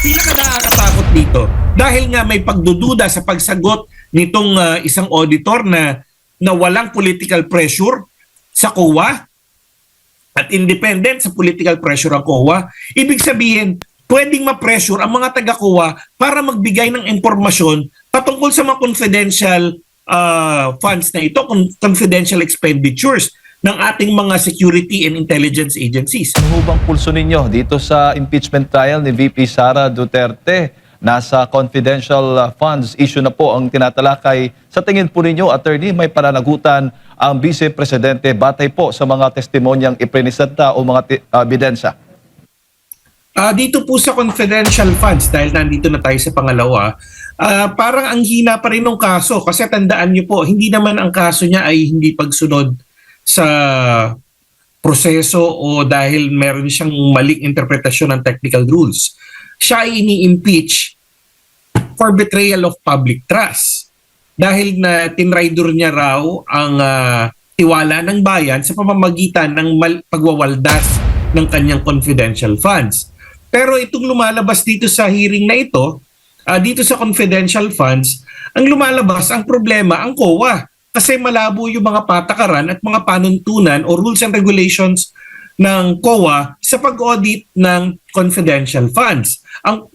pinaka nakakatakot dito dahil nga may pagdududa sa pagsagot nitong isang auditor na walang political pressure sa COA at independent sa political pressure ang COA. Ibig sabihin, pwedeng ma-pressure ang mga taga-COA para magbigay ng impormasyon patungkol sa mga confidential funds na ito, confidential expenditures ng ating mga security and intelligence agencies. Ano bang pulso ninyo dito sa impeachment trial ni VP Sara Duterte? Nasa confidential funds issue na po ang tinatalakay. Sa tingin po ninyo, attorney, may pananagutan ang Vice Presidente batay po sa mga testimonyang iprenisenta o mga ebidensya? Dito po sa confidential funds, dahil nandito na tayo sa pangalawa, parang ang hina pa rin ng kaso. Kasi tandaan niyo po, hindi naman ang kaso niya ay hindi pagsunod sa proseso o dahil meron siyang maling interpretasyon ng technical rules. Siya ay ini-impeach for betrayal of public trust. Dahil na tinraidor niya raw ang tiwala ng bayan sa pamamagitan ng pagwawaldas ng kanyang confidential funds. Pero itong lumalabas dito sa hearing na ito, dito sa confidential funds, ang lumalabas, ang problema, ang COA. Kasi malabo yung mga patakaran at mga panuntunan o rules and regulations ng COA sa pag-audit ng confidential funds. Ang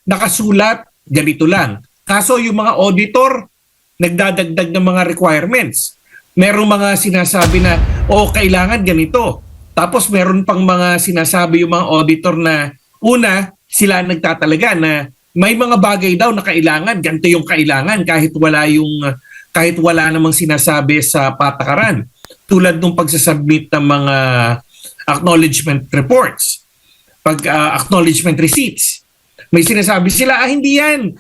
nakasulat, ganito lang. Kaso yung mga auditor, nagdadagdag ng mga requirements. Merong mga sinasabi na, kailangan ganito. Tapos meron pang mga sinasabi yung mga auditor na, una, sila nagtatalaga na may mga bagay daw na kailangan, ganito yung kailangan kahit wala namang sinasabi sa patakaran. Tulad ng pagsasubmit ng mga acknowledgement reports, acknowledgement receipts. May sinasabi sila, hindi yan,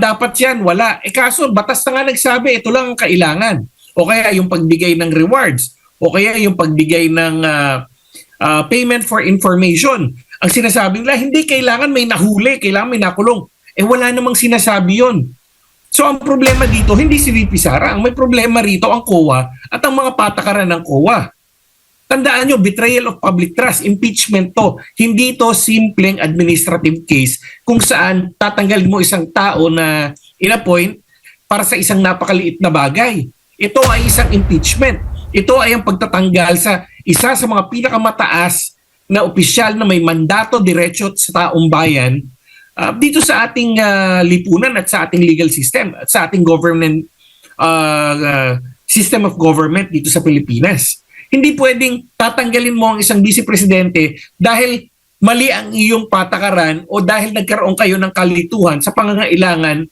dapat yan, wala. Kaso, batas na nga nagsabi, ito lang ang kailangan. O kaya yung pagbigay ng rewards, o kaya yung pagbigay ng payment for information. Ang sinasabi nila, hindi kailangan may nahuli, kailangan may nakulong. Wala namang sinasabi yon. So ang problema dito, hindi si VP Sara. Ang may problema rito ang COA at ang mga patakaran ng COA. Tandaan nyo, betrayal of public trust, impeachment to. Hindi to simpleng administrative case kung saan tatanggalin mo isang tao na in-appoint para sa isang napakaliit na bagay. Ito ay isang impeachment. Ito ay ang pagtatanggal sa isa sa mga pinakamataas na opisyal na may mandato diretso sa taong bayan dito sa ating lipunan at sa ating legal system at sa ating government system of government dito sa Pilipinas. Hindi pwedeng tatanggalin mo ang isang vice presidente dahil mali ang iyong patakaran o dahil nagkaroon kayo ng kalituhan sa pangangailangan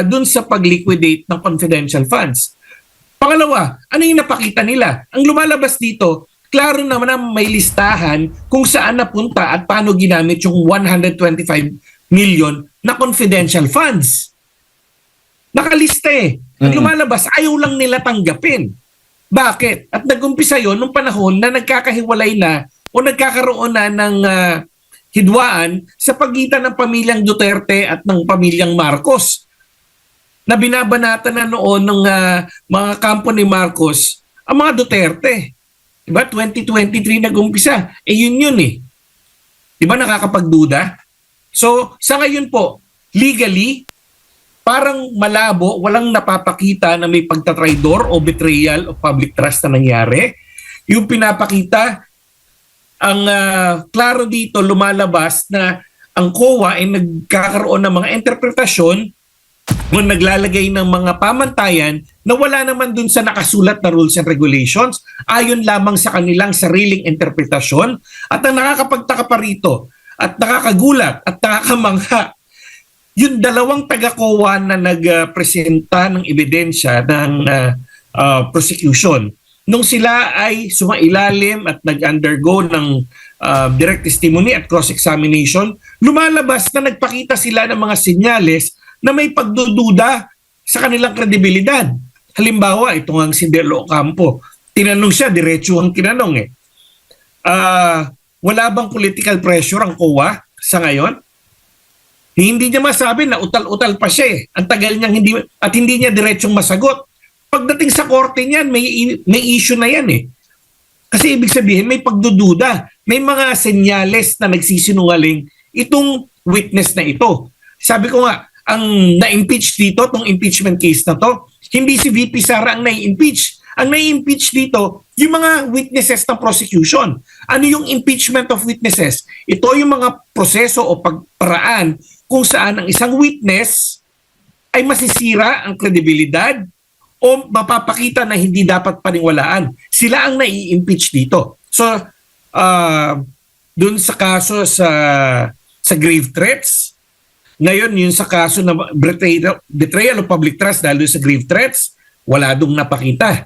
dun sa pag-liquidate ng confidential funds. Pangalawa, ano yung napakita nila? Ang lumalabas dito, klaro naman na may listahan kung saan napunta at paano ginamit yung 125 million na confidential funds. Nakalista eh. Ang lumalabas, ayaw lang nila tanggapin. Bakit? At nag-umpisa yun nung panahon na nagkakahiwalay na o nagkakaroon na ng hidwaan sa pagitan ng pamilyang Duterte at ng pamilyang Marcos. Na binabanatan na noon ng mga kampo ni Marcos ang mga Duterte. Diba? 2023 nag-umpisa. Yun eh. Diba nakakapagduda? So, sa ngayon po, legally, parang malabo, walang napapakita na may pagtatraidor o betrayal of public trust na nangyari. Yung pinapakita, ang klaro dito lumalabas na ang COA ay nagkakaroon ng mga interpretasyon o naglalagay ng mga pamantayan na wala naman dun sa nakasulat na rules and regulations ayon lamang sa kanilang sariling interpretasyon. At ang nakakapagtaka pa rito at nakakagulat at nakakamangha, yung dalawang taga-COA na nagpresenta ng ebidensya ng prosecution, nung sila ay sumailalim at nag-undergo ng direct testimony at cross-examination, lumalabas na nagpakita sila ng mga senyales na may pagdududa sa kanilang kredibilidad. Halimbawa, ito nga si Delo Ocampo. Tinanong siya, diretso ang tinanong eh. Wala bang political pressure ang COA sa ngayon? Hindi niya masabi na utal-utal pa siya eh. Ang tagal niyang hindi niya diretsong masagot. Pagdating sa korte niyan, may issue na yan eh. Kasi ibig sabihin, may pagdududa. May mga senyales na nagsisinungaling itong witness na ito. Sabi ko nga, ang na-impeach dito, tong impeachment case na to, hindi si VP Sara ang nai-impeach. Ang nai-impeach dito, yung mga witnesses ng prosecution. Ano yung impeachment of witnesses? Ito yung mga proseso o pagparaan kung saan ang isang witness ay masisira ang kredibilidad o mapapakita na hindi dapat paniwalaan. Sila ang nai-impeach dito. So, dun sa kaso sa grave threats, ngayon yun sa kaso na betrayal of public trust dahil dun sa grave threats, wala dong napakita.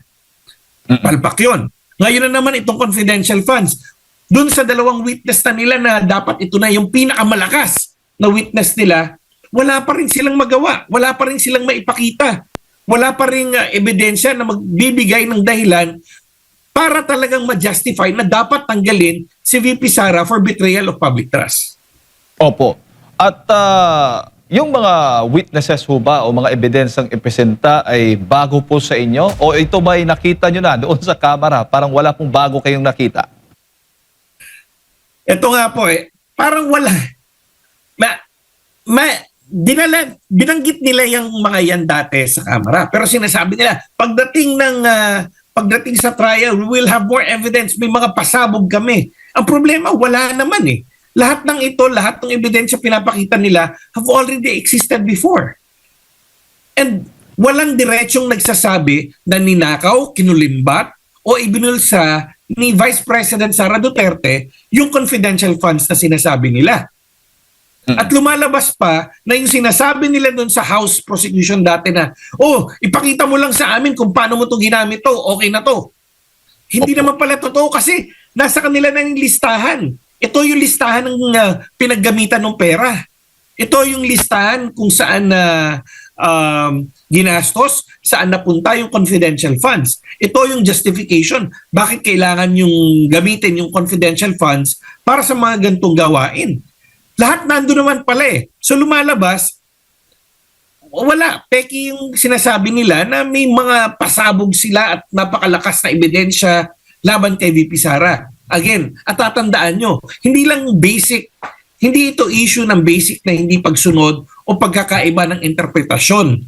Palpak yun. Ngayon na naman itong confidential funds. Dun sa dalawang witness na nila na dapat ito na yung pinakamalakas na witness nila, wala pa rin silang magawa. Wala pa rin silang maipakita. Wala pa rin ebidensya na magbibigay ng dahilan para talagang ma-justify na dapat tanggalin si VP Sara for betrayal of public trust. Opo. At yung mga witnesses ho ba o mga ebidensyang ipresenta ay bago po sa inyo? O ito ba ay nakita nyo na doon sa kamera? Parang wala pong bago kayong nakita. Ito nga po parang wala. Binanggit nila yung mga yan dati sa kamera. Pero sinasabi nila, pagdating sa trial, we will have more evidence. May mga pasabog kami. Ang problema, wala naman Lahat ng ito, lahat ng ebidensya pinapakita nila have already existed before. And walang diretsong nagsasabi na ninakaw, kinulimbat, o ibinulsa ni Vice President Sara Duterte yung confidential funds na sinasabi nila. At lumalabas pa na yung sinasabi nila doon sa House prosecution dati na, ipakita mo lang sa amin kung paano mo ito ginamit to, okay na to. Hindi naman pala totoo kasi nasa kanila na yung listahan. Ito yung listahan ng pinaggamitan ng pera. Ito yung listahan kung saan ginastos, saan napunta yung confidential funds. Ito yung justification. Bakit kailangan yung gamitin yung confidential funds para sa mga gantong gawain? Lahat nando naman pala So lumalabas, wala. Peki yung sinasabi nila na may mga pasabog sila at napakalakas na ebidensya laban kay VP Sara. Again, at tatandaan nyo, hindi ito issue ng basic na hindi pagsunod o pagkakaiba ng interpretasyon.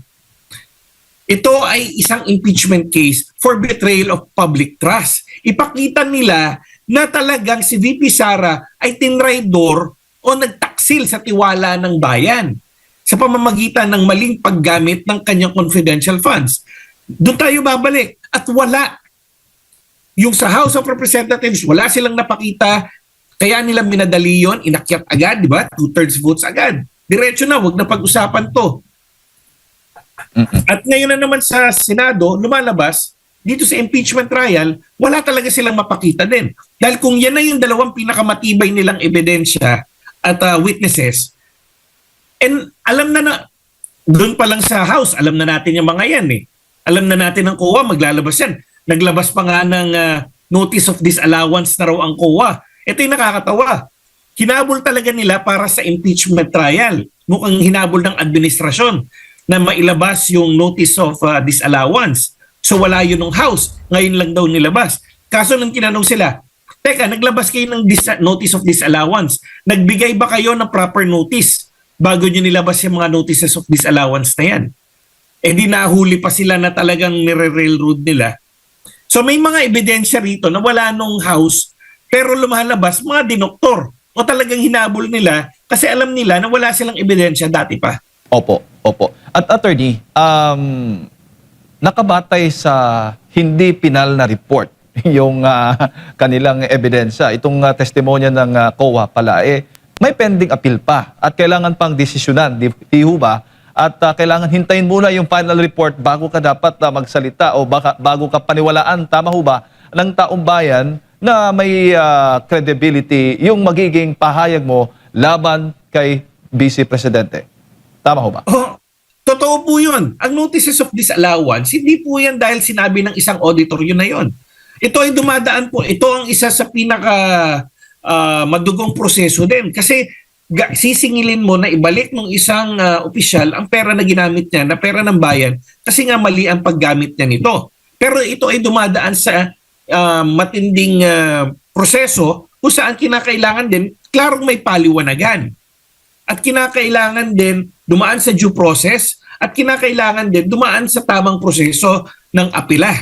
Ito ay isang impeachment case for betrayal of public trust. Ipakita nila na talagang si VP Sara ay tinraidor o nagtaksil sa tiwala ng bayan sa pamamagitan ng maling paggamit ng kanyang confidential funds. Doon tayo babalik at wala. Yung sa House of Representatives, wala silang napakita, kaya nila minadali yun, inakyat agad, di ba? 2/3 votes agad. Diretso na, wag na pag-usapan to. At ngayon na naman sa Senado, lumalabas, dito sa impeachment trial, wala talaga silang mapakita din. Dahil kung yan na yung dalawang pinakamatibay nilang ebidensya at witnesses, and alam na, doon pa lang sa House, alam na natin yung mga yan Alam na natin ang COA, maglalabas yan. Naglabas pa nga ng notice of disallowance na raw ang COA. Ito yung nakakatawa. Hinabol talaga nila para sa impeachment trial. Mukhang hinabol ng administrasyon na mailabas yung notice of disallowance. So wala yun ng House. Ngayon lang daw nilabas. Kaso nang tinanong sila, teka, naglabas kayo ng notice of disallowance. Nagbigay ba kayo ng proper notice bago nyo nilabas yung mga notices of disallowance na yan? Di nahuli pa sila na talagang nire-railroad nila. So may mga ebidensya rito na wala nung House pero lumalabas mga dinoktor o talagang hinabol nila kasi alam nila na wala silang ebidensya dati pa. Opo. At attorney, nakabatay sa hindi pinal na report yung kanilang ebidensya, itong testimonya ng COA pala, may pending appeal pa at kailangan pang desisyonan, di ho ba? At kailangan hintayin muna yung final report bago ka dapat magsalita o bago ka paniwalaan, tama ho ba, ng taong bayan na may credibility yung magiging pahayag mo laban kay Vice Presidente. Tama ho ba? Totoo po yun. Ang notices of disallowance, hindi po yan dahil sinabi ng isang auditor yun na yun. Ito ay dumadaan po. Ito ang isa sa pinaka madugong proseso din. Kasi sisingilin mo na ibalik ng isang opisyal ang pera na ginamit niya, na pera ng bayan, kasi nga mali ang paggamit niya nito. Pero ito ay dumadaan sa matinding proseso kung saan kinakailangan din, klarong may paliwanagan. at kinakailangan din dumaan sa due process at kinakailangan din dumaan sa tamang proseso ng apela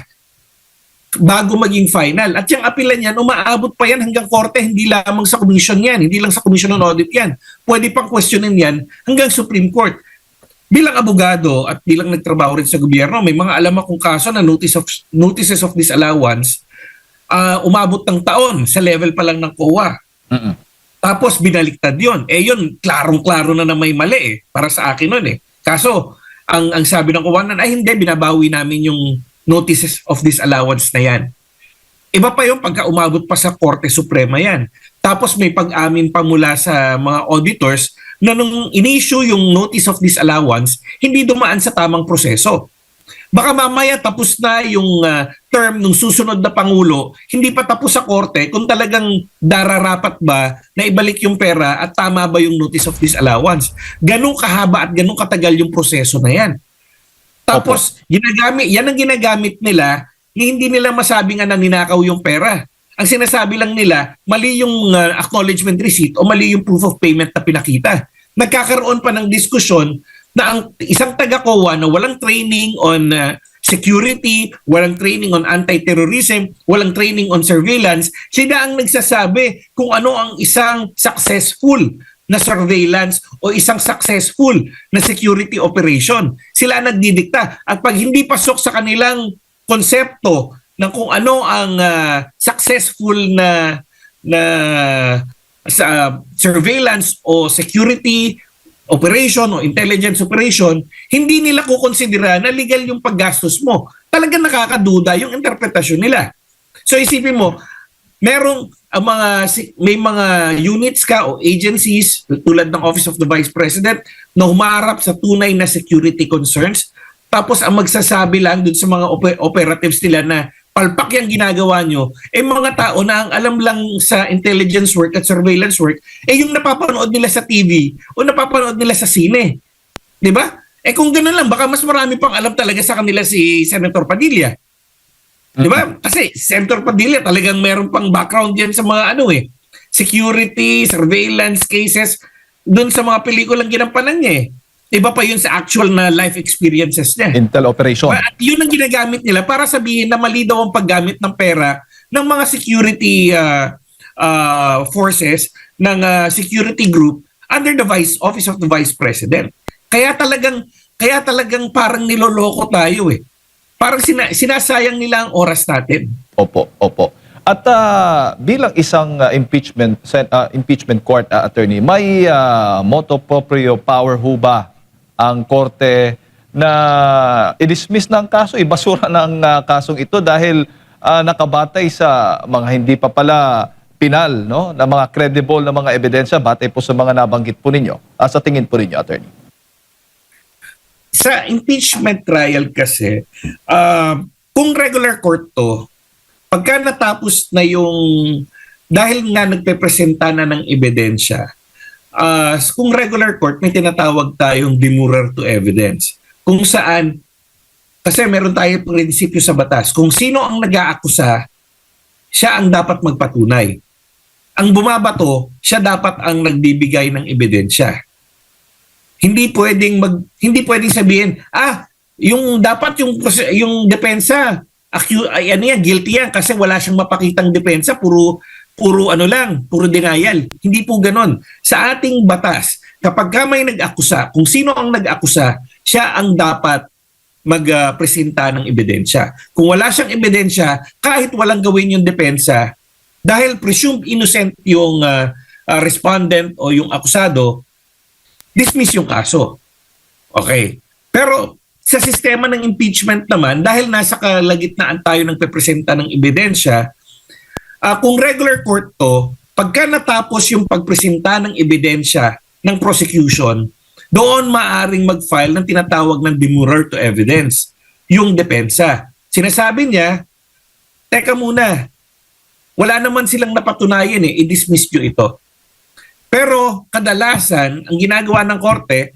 bago maging final. At yung apela niyan, umaabot pa yan hanggang korte, hindi lamang sa commission yan, hindi lang sa commission on audit yan. Pwede pang questionin yan hanggang Supreme Court. Bilang abogado at bilang nagtrabaho rin sa gobyerno, may mga alam akong kaso na notices of disallowance umabot ng taon sa level pa lang ng COA. Mm-mm. Tapos binaliktad yun. Yun, klarong-klaro na may mali para sa akin nun Kaso, ang sabi ng COA ay hindi, binabawi namin yung notices of disallowance na yan. Iba pa yung pagka umabot pa sa Korte Suprema yan. Tapos may pag-amin pa mula sa mga auditors na nung in-issue yung notice of disallowance, hindi dumaan sa tamang proseso. Baka mamaya tapos na yung term ng susunod na Pangulo, hindi pa tapos sa Korte kung talagang dararapat ba na ibalik yung pera at tama ba yung notice of disallowance. Ganun kahaba at ganun katagal yung proseso na yan. Tapos, yan ang ginagamit nila hindi nila masabi nga na ninakaw yung pera. Ang sinasabi lang nila, mali yung acknowledgement receipt o mali yung proof of payment na pinakita. Nagkakaroon pa ng diskusyon na ang isang taga-COA na walang training on security, walang training on anti-terrorism, walang training on surveillance, sila ang nagsasabi kung ano ang isang successful na surveillance o isang successful na security operation. Sila ang nagdidikta. At pag hindi pasok sa kanilang konsepto ng kung ano ang successful na surveillance o security operation o intelligence operation, hindi nila kukonsidera na legal yung paggastos mo. Talagang nakakaduda yung interpretasyon nila. So isipin mo, may mga units ka o agencies tulad ng Office of the Vice President na humarap sa tunay na security concerns, tapos ang magsasabi lang dun sa mga operatives nila na palpak yung ginagawa nyo, mga tao na ang alam lang sa intelligence work at surveillance work, yung napapanood nila sa TV o napapanood nila sa sine. Di ba? Kung gano'n lang, baka mas marami pang alam talaga sa kanila si Senator Padilla. Di ba? Kasi Senator Padilla talagang meron pang background yan sa mga security, surveillance cases dun sa mga pelikulang ginampanan niya Iba pa yun sa actual na life experiences niya. Intel operation. At yun ang ginagamit nila para sabihin na mali daw ang paggamit ng pera ng mga security forces ng security group under the Office of the Vice President. Kaya talagang parang niloloko tayo Parang sinasayang nila ang oras natin. Opo. At bilang isang impeachment court attorney, may motu proprio power ho ba ang korte na i-dismiss ng kaso, ibasura ng kasong ito dahil nakabatay sa mga hindi pa pala pinal, no, na mga credible na mga ebidensya batay po sa mga nabanggit po ninyo, sa tingin po ninyo, attorney? Sa impeachment trial kasi, kung regular court to, pagka natapos na dahil nga nagpepresenta na ng ebidensya, kung regular court, may tinatawag tayong demurrer to evidence. Kung saan, kasi meron tayong prinsipyo sa batas, kung sino ang nag-aakusa, siya ang dapat magpatunay. Ang bumabato, siya dapat ang nagbibigay ng ebidensya. Hindi pwedeng sabihin, yung depensa, guilty yan kasi wala siyang mapakitang depensa, puro denial. Hindi po ganon. Sa ating batas, kapag may nag-akusa, kung sino ang nag-akusa, siya ang dapat magpresenta ng ebidensya. Kung wala siyang ebidensya, kahit walang gawin yung depensa, dahil presumed innocent yung respondent o yung akusado, dismiss yung kaso. Okay. Pero sa sistema ng impeachment naman, dahil nasa kalagitnaan tayo ng pepresenta ng ebidensya, kung regular court to, pagka natapos yung pagpresenta ng ebidensya ng prosecution, doon maaring mag-file ng tinatawag ng demurrer to evidence, yung depensa. Sinasabi niya, teka muna, wala naman silang napatunayan i-dismiss nyo ito. Pero kadalasan, ang ginagawa ng korte,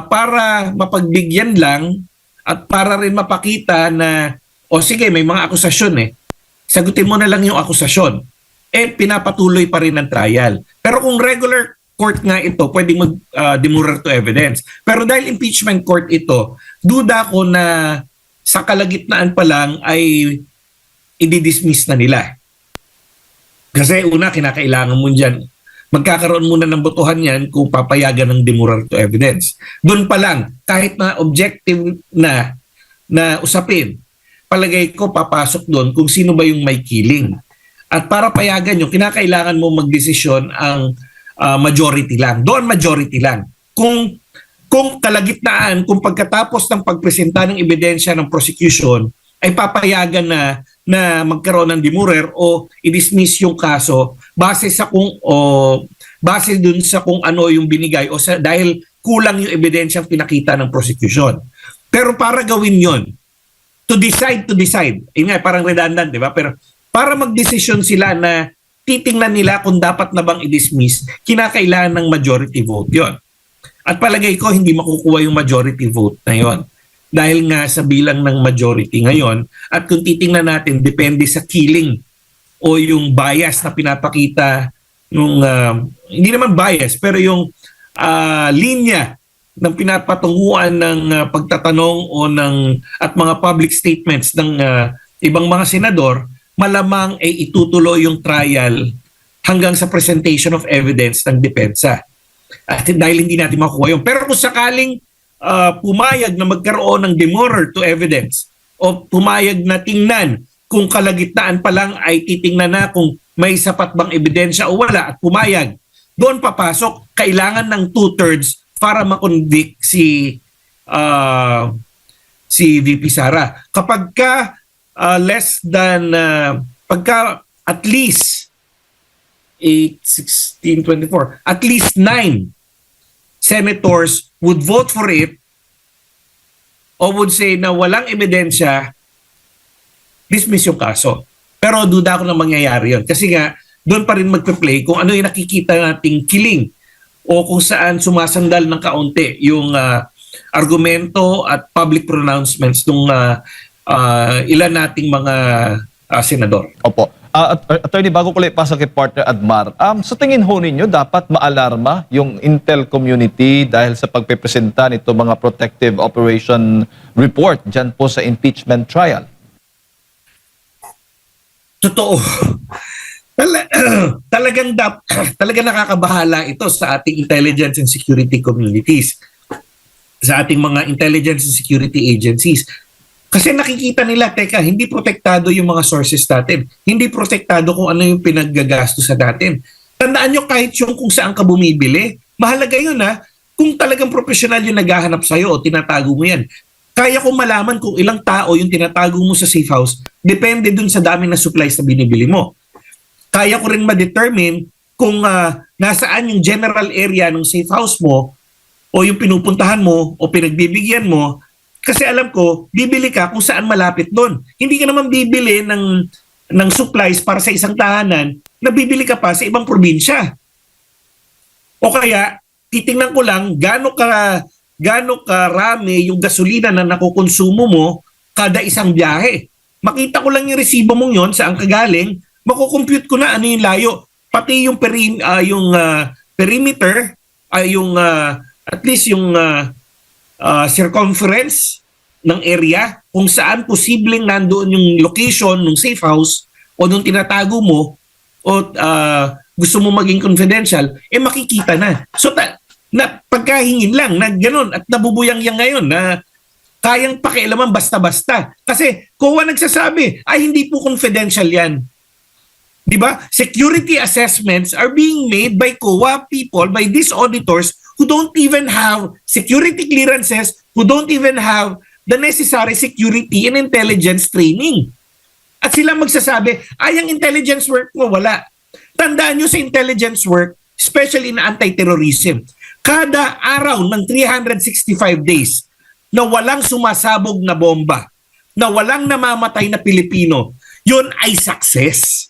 para mapagbigyan lang at para rin mapakita na, sige, may mga akusasyon sagutin mo na lang yung akusasyon. Pinapatuloy pa rin ang trial. Pero kung regular court nga ito, pwedeng mag-demurrer to evidence. Pero dahil impeachment court ito, duda ko na sa kalagitnaan pa lang ay i-dismiss na nila. Kasi una, kinakailangan mo dyan, magkakaroon muna ng botohan yan kung papayagan ng demurrer to evidence. Doon pa lang, kahit na objective na usapin, palagay ko papasok doon kung sino ba yung may killing. At para payagan nyo, kinakailangan mo magdesisyon ang majority lang. Doon majority lang. Kung kalagitnaan, kung pagkatapos ng pagpresenta ng ebidensya ng prosecution, ay papayagan na magkaroon ng demurrer o i-dismiss yung kaso base dun sa kung ano yung binigay o dahil kulang yung ebidensyang pinakita ng prosecution. Pero para gawin yon, to decide, yun nga, parang redundant, di ba? Pero para magdesisyon sila na titingnan nila kung dapat na bang i-dismiss, kinakailangan ng majority vote yon. At palagay ko, hindi makukuha yung majority vote na yon. Dahil nga sa bilang ng majority ngayon, at kung titingnan natin, depende sa killing o yung bias na pinapakita nung, hindi naman bias, pero yung linya ng pinapatunguhan ng pagtatanong o at mga public statements ng ibang mga senador, malamang ay itutuloy yung trial hanggang sa presentation of evidence ng depensa. At dahil hindi natin makuha yun. Pero kung sakaling pumayag na magkaroon ng demurrer to evidence o pumayag na tingnan kung kalagitnaan pa lang ay titingnan na kung may sapat bang ebidensya o wala at pumayag, doon papasok, kailangan ng 2/3 para makonvict si VP Sara. Kapag ka pagka at least 8, 16, 24, at least 9 senators would vote for it o would say na walang ebidensya, dismiss yung kaso. Pero duda ko na mangyayari yun. Kasi nga, doon pa rin magpe-play kung ano yung nakikita nating killing o kung saan sumasandal ng kaunti yung argumento at public pronouncements ng ilan nating mga senador. Opo. Attorney, bago ko lang ipasa kay partner Admar, sa tingin ho ninyo, dapat maalarma yung Intel community dahil sa pagpipresenta nito mga protective operation report dyan po sa impeachment trial? Totoo. Talagang nakakabahala ito sa ating intelligence and security communities, sa ating mga intelligence and security agencies. Kasi nakikita nila, teka, hindi protektado yung mga sources natin. Hindi protektado kung ano yung pinaggagastos sa natin. Tandaan nyo, kahit yung kung saan ka bumibili, mahalaga yun kung talagang professional yung naghahanap sa'yo o tinatago mo yan. Kaya kong malaman kung ilang tao yung tinatago mo sa safe house, depende dun sa dami na supplies na binibili mo. Kaya ko rin ma-determine kung nasaan yung general area ng safe house mo o yung pinupuntahan mo o pinagbibigyan mo. Kasi alam ko, bibili ka kung saan malapit doon. Hindi ka naman bibili ng supplies para sa isang tahanan na bibili ka pa sa ibang probinsya. O kaya, titingnan ko lang gaano karami yung gasolina na nakukonsumo mo kada isang biyahe. Makita ko lang yung resibo mong yon saan ka galing, makukompute ko na ano yung layo. Pati yung perimeter, at least yung circumference ng area kung saan posibleng nandoon yung location ng safe house o nung tinatago mo o gusto mo maging confidential, makikita na. So na pagkahingin lang na gano'n at nabubuyang-yang ngayon na kayang pakialaman basta-basta. Kasi COA nagsasabi, ay hindi po confidential yan. Di ba? Security assessments are being made by COA people, by these auditors who don't even have security clearances, who don't even have the necessary security and intelligence training. At sila magsasabi, ay ang intelligence work mo, wala. Tandaan nyo sa intelligence work, especially na anti-terrorism, kada araw ng 365 days na walang sumasabog na bomba, na walang namamatay na Pilipino, yun ay success.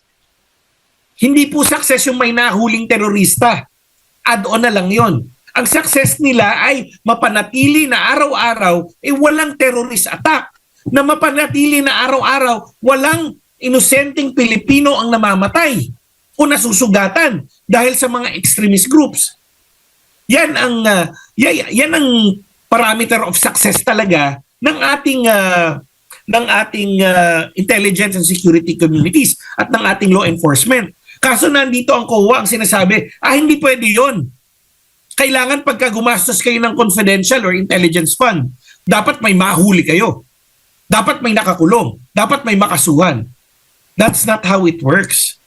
Hindi po success yung may nahuling terorista. Add-on na lang yon. Ang success nila ay mapanatili na araw-araw walang terrorist attack. Na mapanatili na araw-araw walang inosenteng Pilipino ang namamatay o nasusugatan dahil sa mga extremist groups. Yan ang parameter of success talaga ng ating intelligence and security communities at ng ating law enforcement. Kaso nandito ang COA ang sinasabi, hindi pwede 'yon. Kailangan pagka gumastos kayo ng confidential or intelligence fund, dapat may mahuli kayo. Dapat may nakakulong. Dapat may makasuhan. That's not how it works.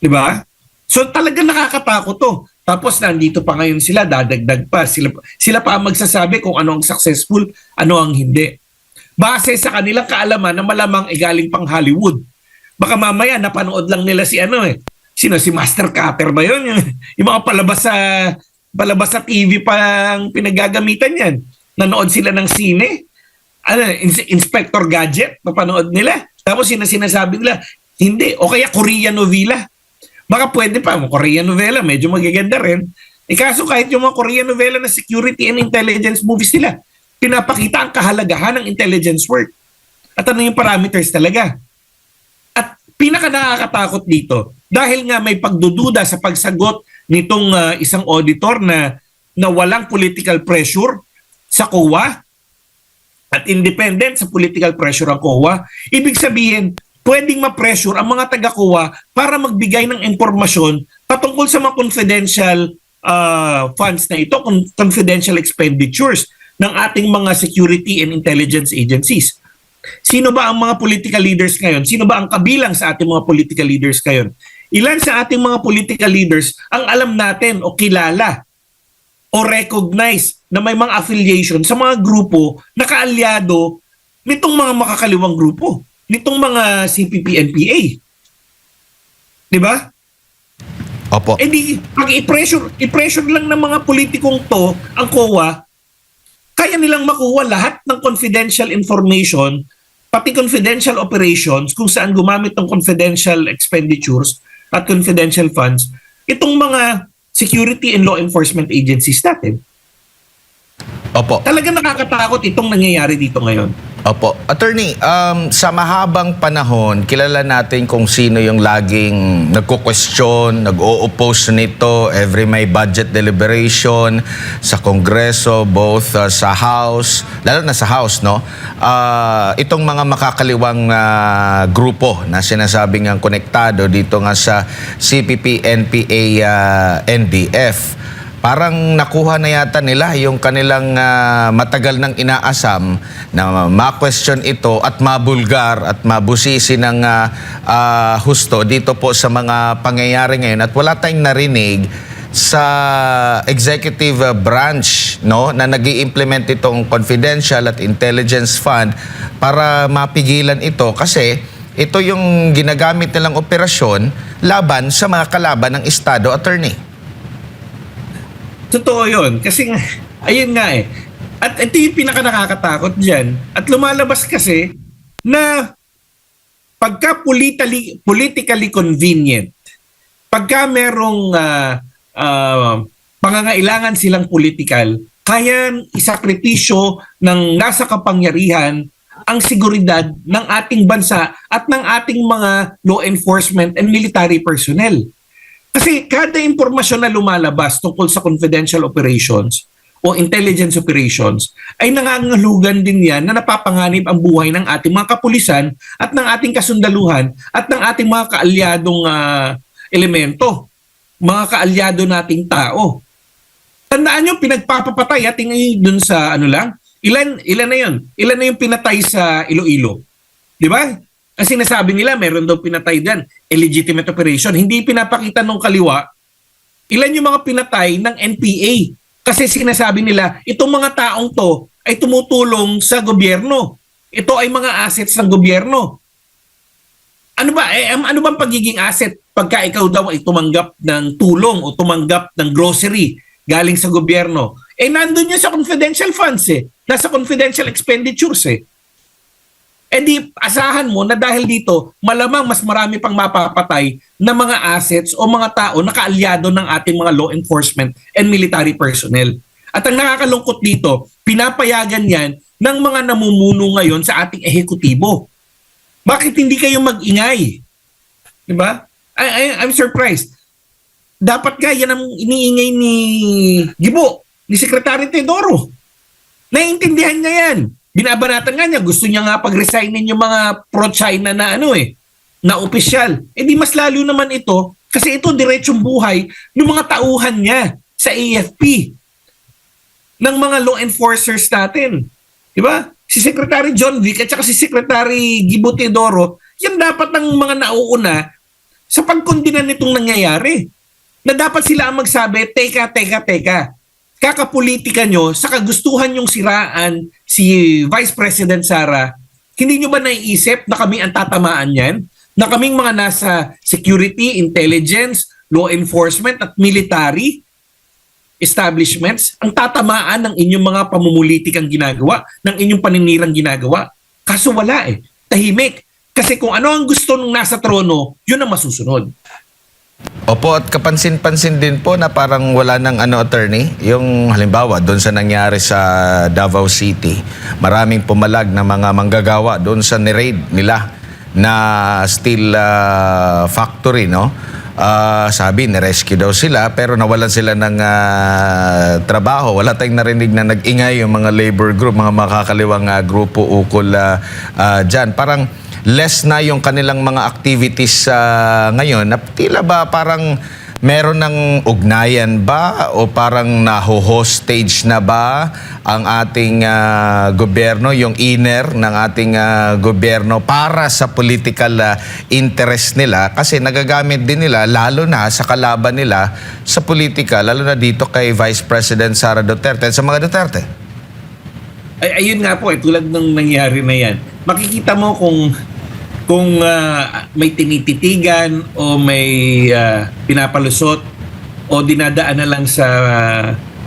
'Di ba? So talaga nakakatakot 'to. Tapos nandito pa ngayon sila, dadagdag pa. Sila pa ang magsasabi kung ano ang successful, ano ang hindi. Base sa kanilang kaalaman na malamang galing pang Hollywood. Baka mamaya napanood lang nila si si Master Cutter ba yun? Yung mga palabas sa TV pang pinagagamitan yan. Nanood sila ng sine. Inspector Gadget, napanood nila. Tapos sinasabi nila, hindi. O kaya Korean novela. Baka pwede pa, Korean novela, medyo magaganda rin. Kaso kahit yung mga Korean novela na security and intelligence movies nila, pinapakita ang kahalagahan ng intelligence work. At ano yung parameters talaga. At pinaka nakakatakot dito, dahil nga may pagdududa sa pagsagot nitong isang auditor na walang political pressure sa COA at independent sa political pressure ang COA, ibig sabihin, pwedeng ma-pressure ang mga taga-COA para magbigay ng impormasyon patungkol sa mga confidential funds na ito, confidential expenditures ng ating mga security and intelligence agencies. Sino ba ang mga political leaders ngayon? Sino ba ang kabilang sa ating mga political leaders ngayon? Ilan sa ating mga political leaders ang alam natin o kilala o recognize na may mga affiliation sa mga grupo na kaalyado nitong mga makakaliwang grupo, nitong mga CPP-NPA. Di ba? Opo. Pag i-pressure lang ng mga politikong to ang COA, kaya nilang makuha lahat ng confidential information, pati confidential operations kung saan gumamit ng confidential expenditures at confidential funds, itong mga security and law enforcement agencies natin. Opo. Talaga nakakatakot itong nangyayari dito ngayon. Opo. Attorney, sa mahabang panahon, kilala natin kung sino yung laging nagko-question, nag-o-oppose nito every may budget deliberation sa Kongreso, both sa House, lalo na sa House, no? Itong mga makakaliwang grupo na sinasabing ang konektado dito nga sa CPP, NPA, NDF. Parang nakuha na yata nila yung kanilang matagal nang inaasam na ma-question ito at mabulgar at mabusisi ng husto dito po sa mga pangyayari ngayon. At wala tayong narinig sa executive branch, no, na nag-i-implement itong confidential at intelligence fund para mapigilan ito kasi ito yung ginagamit nilang operasyon laban sa mga kalaban ng Estado, attorney. Totoo yun. Kasi ayun nga eh. At ito yung pinaka nakakatakot dyan. At lumalabas kasi na pagka politically convenient, pagka merong pangangailangan silang political, kaya isakripisyo ng nasa kapangyarihan ang seguridad ng ating bansa at ng ating mga law enforcement and military personnel. Kasi kada impormasyon na lumalabas tungkol sa confidential operations o intelligence operations ay nangangahulugan din yan na napapanganib ang buhay ng ating mga kapulisan at ng ating kasundaluhan at ng ating mga kaalyadong elemento, mga kaalyado nating tao. Tandaan nyo, pinagpapapatay at tingnan dun sa ilan na yun? Ilan na yung pinatay sa Iloilo? Di ba? Kasi nasabi nila, meron daw pinatay dyan, illegitimate operation. Hindi pinapakita nung kaliwa, ilan yung mga pinatay ng NPA. Kasi sinasabi nila, itong mga taong to ay tumutulong sa gobyerno. Ito ay mga assets ng gobyerno. Ano ba? Ano bang pagiging asset pagka ikaw daw ay tumanggap ng tulong o tumanggap ng grocery galing sa gobyerno? Nandun yun sa confidential funds eh. Nasa confidential expenditures eh. Di asahan mo na dahil dito, malamang mas marami pang mapapatay na mga assets o mga tao na kaalyado ng ating mga law enforcement and military personnel. At ang nakakalungkot dito, pinapayagan yan ng mga namumuno ngayon sa ating ehekutibo. Bakit hindi kayo mag-ingay? Diba? I'm surprised. dapat nga yan ang iniingay ni Gibo, ni Secretary Teodoro. Naiintindihan niya yan. Binabanatan nga niya, gusto niya nga pag-resignin yung mga pro-China na na opisyal. Eh di mas lalo naman ito, kasi ito diretsong buhay ng mga tauhan niya sa AFP, ng mga law enforcers natin. Di ba? Si Secretary John Vic at saka si Secretary Gibo Teodoro, yan dapat ang mga nauuna sa pagkondina nitong nangyayari. Na dapat sila ang magsabi, teka. Kakapolitika nyo, sa kagustuhan yung siraan si Vice President Sara, hindi nyo ba naiisip na kami ang tatamaan yan? Na kaming mga nasa security, intelligence, law enforcement at military establishments ang tatamaan ng inyong mga pamumulitikang ginagawa, ng inyong paninirang ginagawa. Kaso wala tahimik. Kasi kung ano ang gusto nung nasa trono, yun ang masusunod. Opo, at kapansin-pansin din po na parang wala ng attorney. Yung halimbawa, doon sa nangyari sa Davao City, maraming pumalag na mga manggagawa doon sa ni-raid nila na steel factory, no? Sabi, ni-rescue daw sila pero nawalan sila ng trabaho. Wala tayong narinig na nag-ingay yung mga labor group, mga makakaliwang grupo ukol dyan. Parang less na yung kanilang mga activities ngayon. Tila ba parang meron ng ugnayan ba o parang naho-hostage na ba ang ating gobyerno, yung inner ng ating gobyerno para sa political interest nila? Kasi nagagamit din nila, lalo na sa kalaban nila sa politika, lalo na dito kay Vice President Sara Duterte at sa mga Duterte. Ayun nga po, tulad ng nangyari na yan. Makikita mo kung may tinititigan o may pinapalusot o dinadaan na lang sa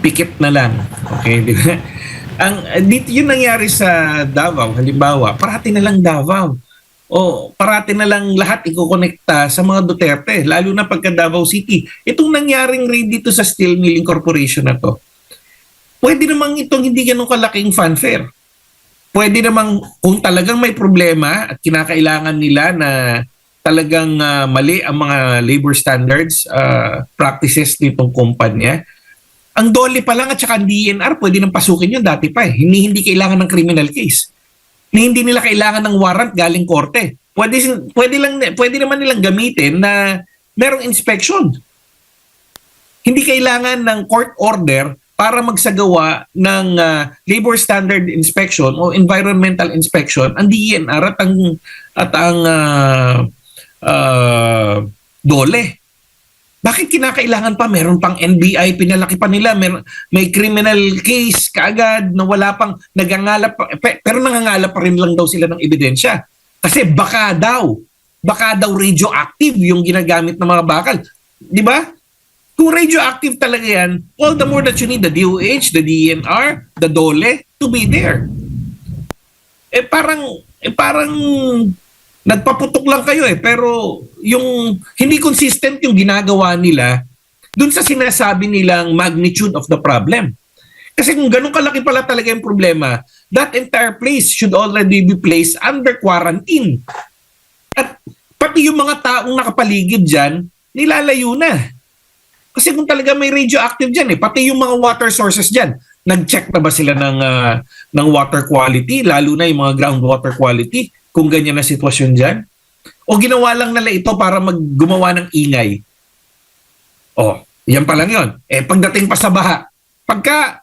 pikit na lang. Okay, di ba? Dito yung nangyari sa Davao, halimbawa, parati na lang Davao. O parati na lang lahat ikokonekta sa mga Duterte, lalo na pagka Davao City. Itong nangyaring raid dito sa Steel Milling Corporation na to, pwede namang itong hindi ganun kalaking fanfare. Pwede namang kung talagang may problema at kinakailangan nila na talagang mali ang mga labor standards, practices nitong kumpanya, ang DOLE pa lang at saka ang DNR pwede nang pasukin yun dati pa. Hindi kailangan ng criminal case. Hindi nila kailangan ng warrant galing korte. Pwede naman nilang gamitin na merong inspection. Hindi kailangan ng court order para magsagawa ng labor standard inspection o environmental inspection ang DNR at ang DOLE. Bakit kinakailangan pa? Meron pang NBI, pinalaki pa nila, may criminal case kaagad na wala pang nagangalap pero nangangalap pa rin lang daw sila ng ebidensya. Kasi baka daw radioactive yung ginagamit ng mga bakal. Di ba? Kung radioactive talaga yan, all the more that you need the DOH, the DNR, the DOLE to be there. Parang nagpaputok lang kayo pero yung hindi consistent yung ginagawa nila dun sa sinasabi nilang magnitude of the problem. Kasi kung ganun kalaki pala talaga yung problema, that entire place should already be placed under quarantine. At pati yung mga taong nakapaligid dyan, nilalayo na. Kasi kung talaga may radioactive dyan, pati yung mga water sources dyan, nag-check na ba sila ng water quality, lalo na yung mga groundwater quality, kung ganyan na sitwasyon dyan? O ginawa lang nila ito para gumawa ng ingay? Yan pa lang yun. Pagdating pa sa baha, pagka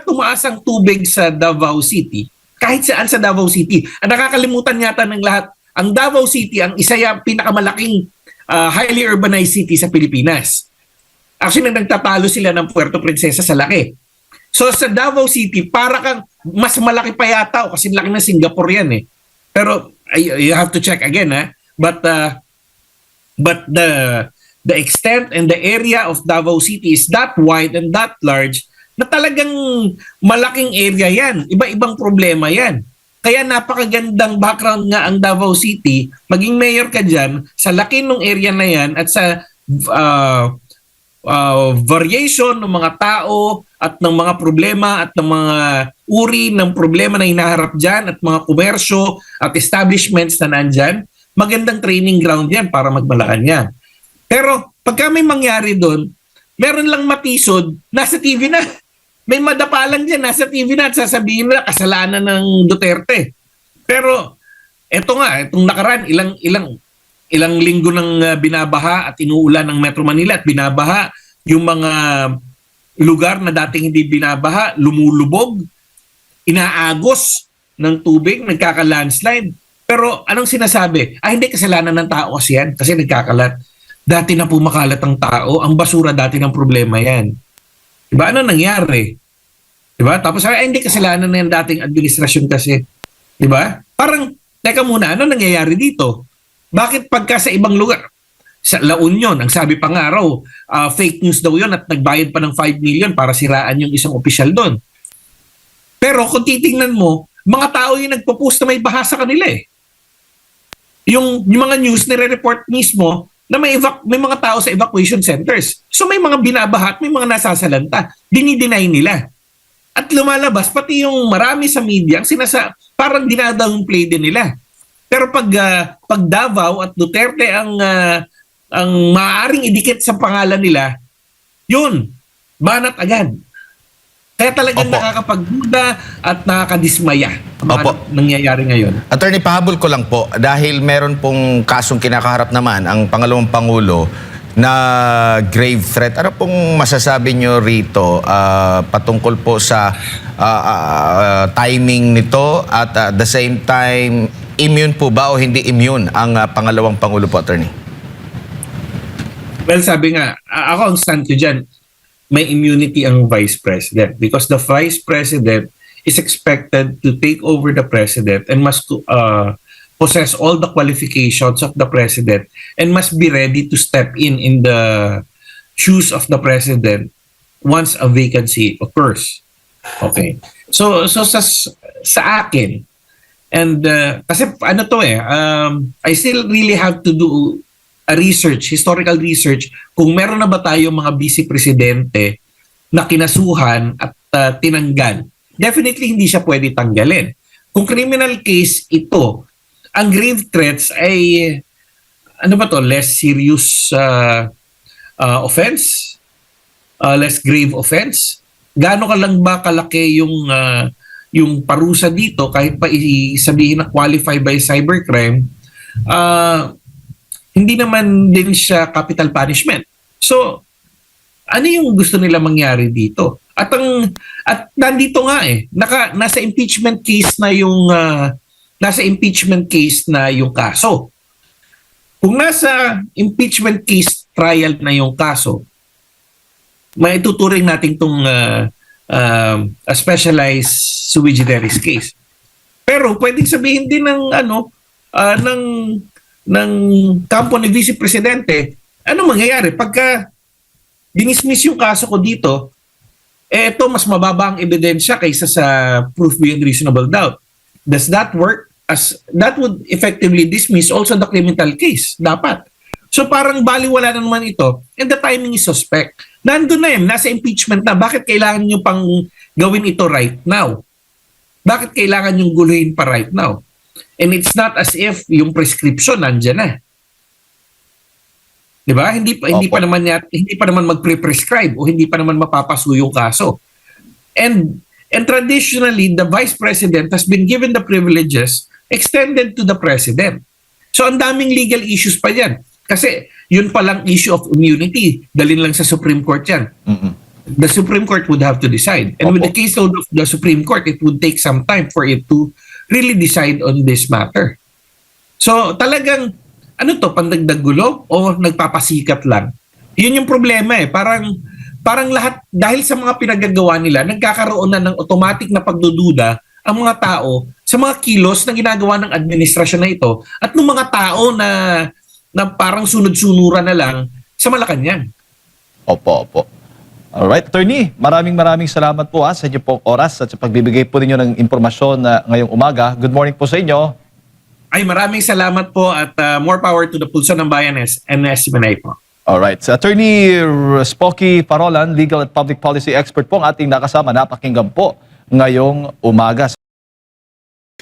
tumaas ang tubig sa Davao City, kahit saan sa Davao City, ang nakakalimutan yata ng lahat, ang Davao City ang isa yung pinakamalaking highly urbanized city sa Pilipinas. Actually, nagtatalo sila ng Puerto Princesa sa laki. So sa Davao City, para kang mas malaki pa yata kasi laki ng Singapore yan Pero you have to check again But the extent and the area of Davao City is that wide and that large na talagang malaking area yan. Iba-ibang problema yan. Kaya napakagandang background nga ang Davao City. Maging mayor ka dyan, sa laki ng area na yan at sa variation ng mga tao at ng mga problema at ng mga uri ng problema na hinaharap dyan at mga komersyo at establishments na nandyan, magandang training ground yan para magmalakan yan. Pero pagka may mangyari doon, meron lang matisod, nasa TV na. May madapalang dyan, nasa TV na at sasabihin na kasalanan ng Duterte. Pero eto nga, itong nakaraan, ilang linggo ng binabaha at inuulan ng Metro Manila at binabaha yung mga lugar na dating hindi binabaha, lumulubog, inaagos ng tubig, nagkaka-landslide. Pero anong sinasabi? Hindi kasalanan ng tao kasi yan, kasi nagkakalat. Dati na pumakalat ang tao, ang basura dati ng problema yan. Diba? Ano nangyari? Diba? Tapos hindi kasalanan na yung dating administrasyon kasi. Diba? Parang, teka muna, ano nangyayari dito? Bakit pagka sa ibang lugar? Sa La Union, ang sabi pa nga raw, fake news daw yun at nagbayad pa ng 5 million para siraan yung isang opisyal doon. Pero kung titingnan mo, mga tao yung nagpo-post na may baha sa kanila eh. Yung mga news nire-report mismo na may mga tao sa evacuation centers. So may mga binabaha at may mga nasasalanta. Dinideny nila. At lumalabas, pati yung marami sa media, parang dinadawnplay din nila. Pero pag Davao at Duterte ang maaaring idikit sa pangalan nila, yun, banat agad. Kaya talagang Opo. nakakapagduda at nakakadismaya ang mga Opo. nangyayari ngayon. Attorney, pahabol ko lang po, dahil meron pong kasong kinakaharap naman ang pangalawang Pangulo na grave threat. Ano pong masasabi nyo rito patungkol po sa timing nito at at the same time, immune po ba o hindi immune ang pangalawang Pangulo po, Attorney? Well, sabi nga, ako ang stand ko dyan, may immunity ang Vice President because the Vice President is expected to take over the President and must possess all the qualifications of the President and must be ready to step in the shoes of the President once a vacancy occurs. Okay. So sa akin, and kasi ano to I still really have to do a research, historical research, kung meron na ba tayo mga vice presidente na kinasuhan at tinanggal. Definitely hindi siya pwede tanggalin. Kung criminal case ito, ang grave threats ay ano ba to, less serious offense? Less grave offense? Gaano ka lang ba kalaki yung parusa dito kahit pa isabihin na qualify by cybercrime? Hindi naman din siya capital punishment. So, ano yung gusto nila mangyari dito? At nandito nga nasa impeachment case na yung kaso. Kung nasa impeachment case trial na yung kaso, maituturing natin itong a specialized sui generis case. Pero pwedeng sabihin din ng kampo ni Vice Presidente, ano mangyayari pagka dinismiss yung kaso ko dito, ito mas mababa ang ebidensya kaysa sa proof beyond reasonable doubt. Does that work? As that would effectively dismiss also the criminal case. Dapat. So parang baliwala na naman ito and the timing is suspect. Nandun na nasa impeachment na. Bakit kailangan nyo pang gawin ito right now? Bakit kailangan nyo guluhin pa right now? And it's not as if yung prescription nandiyan na. 'Di ba? Hindi pa naman magpre-prescribe o hindi pa naman mapapasu yung kaso. And traditionally the Vice President has been given the privileges extended to the President. So ang daming legal issues pa yan. Kasi yun palang issue of immunity. Dalhin lang sa Supreme Court yan. Mm-mm. The Supreme Court would have to decide. And with the caseload of the Supreme Court, it would take some time for it to really decide on this matter. So talagang, pandagdag gulo o nagpapasikat lang? Yun yung problema Parang lahat, dahil sa mga pinagagawa nila, nagkakaroon na ng automatic na pagdududa ang mga tao sa mga kilos na ginagawa ng administrasyon na ito at ng mga tao na parang sunod-sunuran na lang sa Malacanang. Opo. Alright, Attorney, maraming salamat po sa inyo pong oras at sa pagbibigay po ninyo ng impormasyon na ngayong umaga. Good morning po sa inyo. Ay, maraming salamat po at more power to the Pulso ng Bayan and SMNA po. Alright, so Attorney Spocky Parolan, Legal at Public Policy Expert po ang ating nakasama. Napakinggan po ngayong umaga.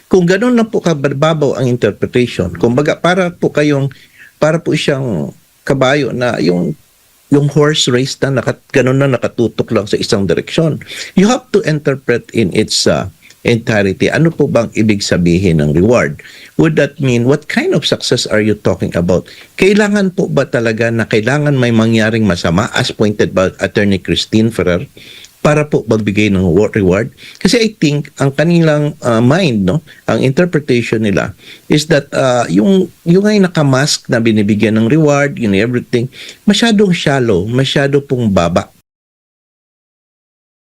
Kung gano'n lang po kababaw ang interpretation, kumbaga para po siyang kabayo na yung horse race na ganun na nakatutok lang sa isang direksyon. You have to interpret in its entirety. Ano po bang ibig sabihin ng reward? Would that mean, what kind of success are you talking about? Kailangan po ba talaga na kailangan may mangyaring masama as pointed by Attorney Christine Ferrer para po magbigay ng reward? Kasi I think ang kanilang mind, no, ang interpretation nila is that yung ay nakamask na binibigyan ng reward, yun everything, masyadong shallow, masyado pong baba.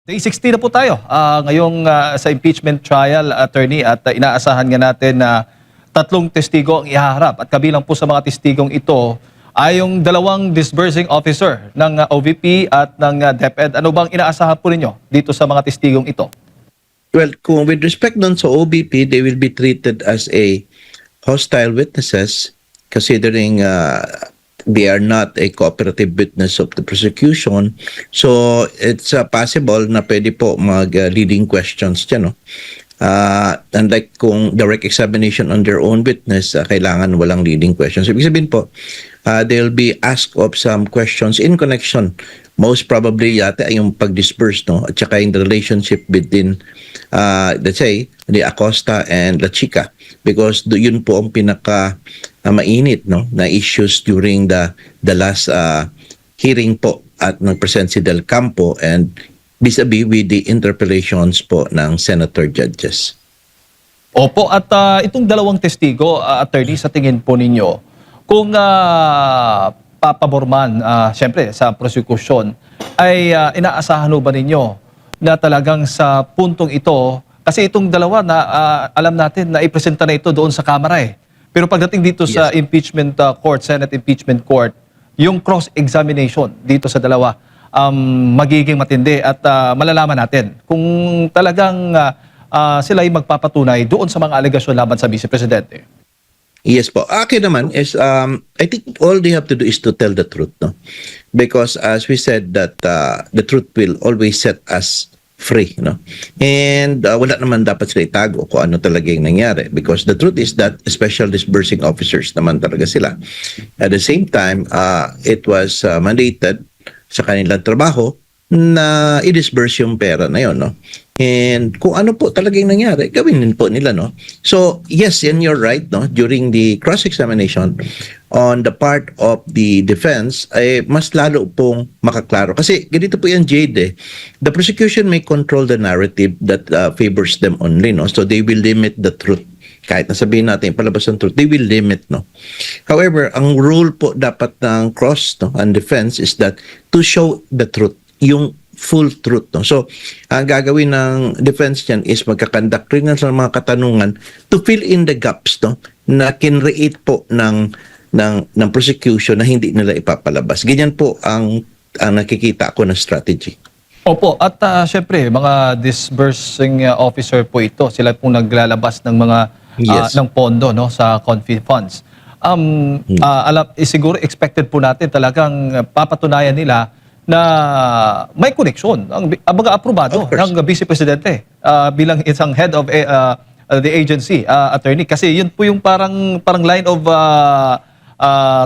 Day 60 na po tayo ngayong sa impeachment trial, attorney, at inaasahan nga natin na 3 testigo ang ihaharap. At kabilang po sa mga testigong ito ay yung 2 disbursing officer ng OVP at ng DepEd. Ano bang inaasahan po ninyo dito sa mga testigong ito? Well, kung with respect dun sa OBP, they will be treated as a hostile witnesses considering they are not a cooperative witness of the prosecution. So, it's possible na pwede po mag-leading questions dyan, no? Unlike kung direct examination on their own witness, kailangan walang leading questions. Ibig sabihin po, they'll be asked of some questions in connection. Most probably yata yung pag-disperse, no? At saka yung relationship between, let's say, the Acosta and La Chica. Because yun po ang pinaka mainit, no, na issues during the last hearing po at nag-present si Del Campo and vis-a-vis with the interpellations po ng senator judges. Opo, at itong 2 testigo, attorney, sa tingin po ninyo, kung papaborman, siyempre, sa prosecution, ay inaasahan ba ninyo na talagang sa puntong ito, kasi itong 2 na alam natin na ipresenta na ito doon sa Kamara eh. Pero pagdating dito sa impeachment court, Senate impeachment court, yung cross-examination dito sa 2, magiging matindi at malalaman natin kung talagang sila ay magpapatunay doon sa mga alegasyon laban sa Vice Presidente. Yes po. Akin naman is, I think all they have to do is to tell the truth, no? Because as we said that the truth will always set us free, no? And wala naman dapat sila itago kung ano talaga yung nangyari, because the truth is that special disbursing officers naman talaga sila. At the same time, it was mandated sa kanilang trabaho na i-disburse yung pera na yun, no? And kung ano po talaga yung nangyari, gawin din po nila, no? So, yes, and you're right, no? During the cross-examination on the part of the defense, ay mas lalo pong makaklaro. Kasi ganito po yan, Jade, eh. The prosecution may control the narrative that favors them only, no? So, they will limit the truth. Kahit nasabihin natin, palabas ng truth, they will limit, no? However, ang rule po dapat ng cross, no, and defense is that to show the truth, yung full truth, no? So, ang gagawin ng defense niyan is magkakandak rin ng mga katanungan to fill in the gaps, no, na kinreate po ng prosecution na hindi nila ipapalabas. Ganyan po ang nakikita ko na strategy. Opo, at syempre, mga disbursing officer po ito, sila pong naglalabas ng mga ng pondo, no, sa confit funds. Siguro expected po natin talagang papatunayan nila na may connection ang mga aprobado ng Vice Presidente bilang isang head of the agency, attorney. Kasi yun po yung parang line of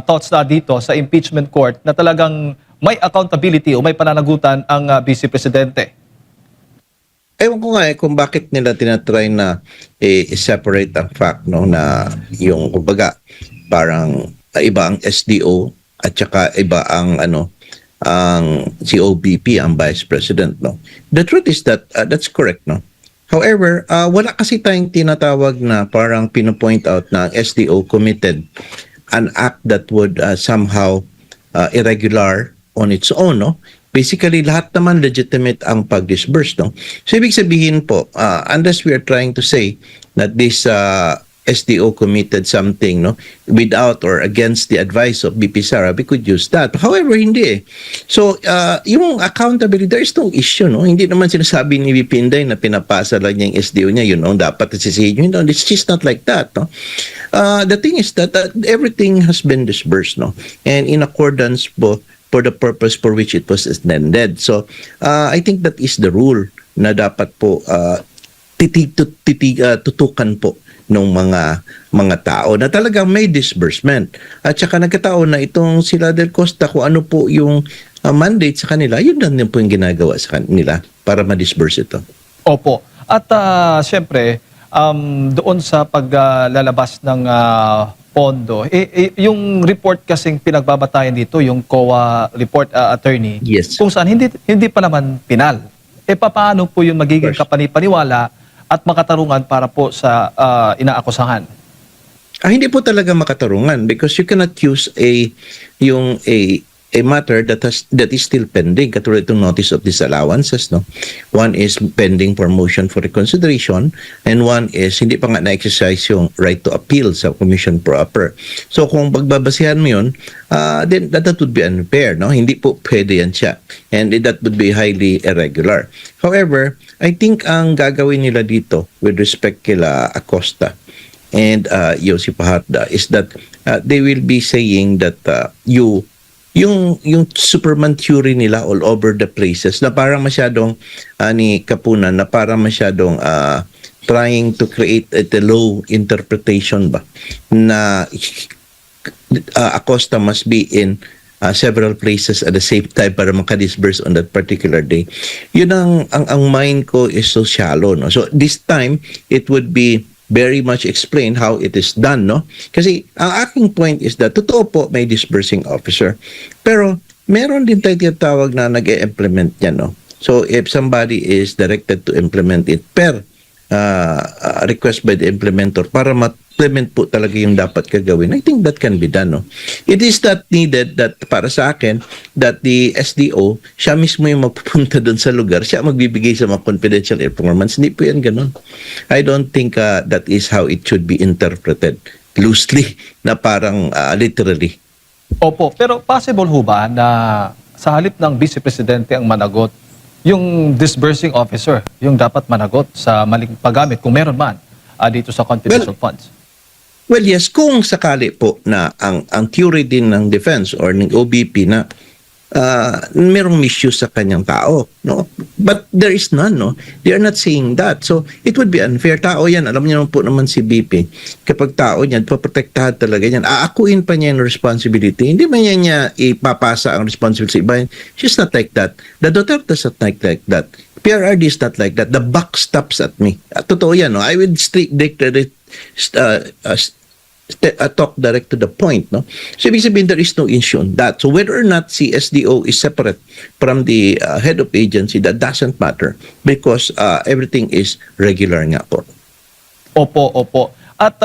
thoughts na dito sa impeachment court na talagang may accountability o may pananagutan ang Vice Presidente. Ewan ko nga kung bakit nila tinatry na i-separate ang fact, no, na yung kumbaga parang iba ang SDO at saka iba ang ang COBP, ang Vice President, no. The truth is that that's correct, no. However, wala kasi tayong tinatawag na parang pino-point out na SDO committed an act that would somehow irregular on its own, no. Basically, lahat naman legitimate ang pag-disburse, no. So, ibig sabihin po, unless we are trying to say that this SDO committed something, no, without or against the advice of BP Sara, we could use that. However, hindi eh. So, yung accountability, there is no issue, no. Hindi naman sinasabi ni BP Inday na pinapasa lang niya yung SDO niya, yun, no, dapat nasisihin yun. No, it's just not like that, no. The thing is that everything has been disbursed, no, and in accordance po for the purpose for which it was intended. So, I think that is the rule na dapat po tutukan po ng mga tao na talagang may disbursement. At saka nagkataon na itong sila Del Costa, kung ano po yung mandate sa kanila, yun lang din po yung ginagawa sa kanila para ma-disburse ito. Opo. At siyempre, doon sa paglalabas ng pondo, yung report kasing pinagbabatayan dito, yung COA report, attorney, Yes. kung saan hindi pa naman pinal. Paano po yung magiging Of course. kapanipaniwala at makatarungan para po sa inaakusahan? Hindi po talaga makatarungan because you cannot use a matter that is still pending, katulad itong notice of disallowances, no? One is pending for motion for reconsideration and one is hindi pa nga na-exercise yung right to appeal sa commission proper. So kung pagbabasihan mo yun, then that would be unfair, no? Hindi po pwede yan siya, and that would be highly irregular. However, I think ang gagawin nila dito with respect kila Acosta and Yossi Paharda is that they will be saying that yung Superman theory nila all over the places na parang masyadong ni Kapunan na parang masyadong trying to create a low interpretation ba na Acosta must be in several places at the same time para makadisburse on that particular day. Yun ang mind ko is so shallow, no? So this time it would be very much explain how it is done, no? Kasi ang aking point is that totoo po may disbursing officer, pero meron din tayo tinatawag na nag-e-implement yan, no? So if somebody is directed to implement it per request by the implementer para ma-implement po talaga yung dapat gagawin, I think that can be done, no? It is not needed that para sa akin that the SDO, siya mismo yung mapupunta doon sa lugar, siya magbibigay sa mga confidential informants. Hindi po yan ganun. I don't think that is how it should be interpreted loosely na parang literally. Opo, pero possible ho ba na sa halip ng Vice Presidente ang managot, yung disbursing officer, yung dapat managot sa maling paggamit, kung meron man, dito sa confidential funds? Well, yes, kung sakali po na ang theory din ng defense or ng OBP na merong misuse sa kanyang tao, no? But there is none, no? They are not saying that. So, it would be unfair. Tao yan. Alam niyo po naman si BP, kapag tao niyan, paprotektahan talaga yan. Aakuin pa niya yung responsibility. Hindi man niya ipapasa ang responsibility sa iba. She's not like that. The Duterte is not like that. PRRD is not like that. The buck stops at me. Totoo yan, no? I would talk direct to the point, no? So, ibig sabihin, there is no issue on that. So, whether or not si SDO is separate from the head of agency, that doesn't matter because everything is regular nga po. Opo. At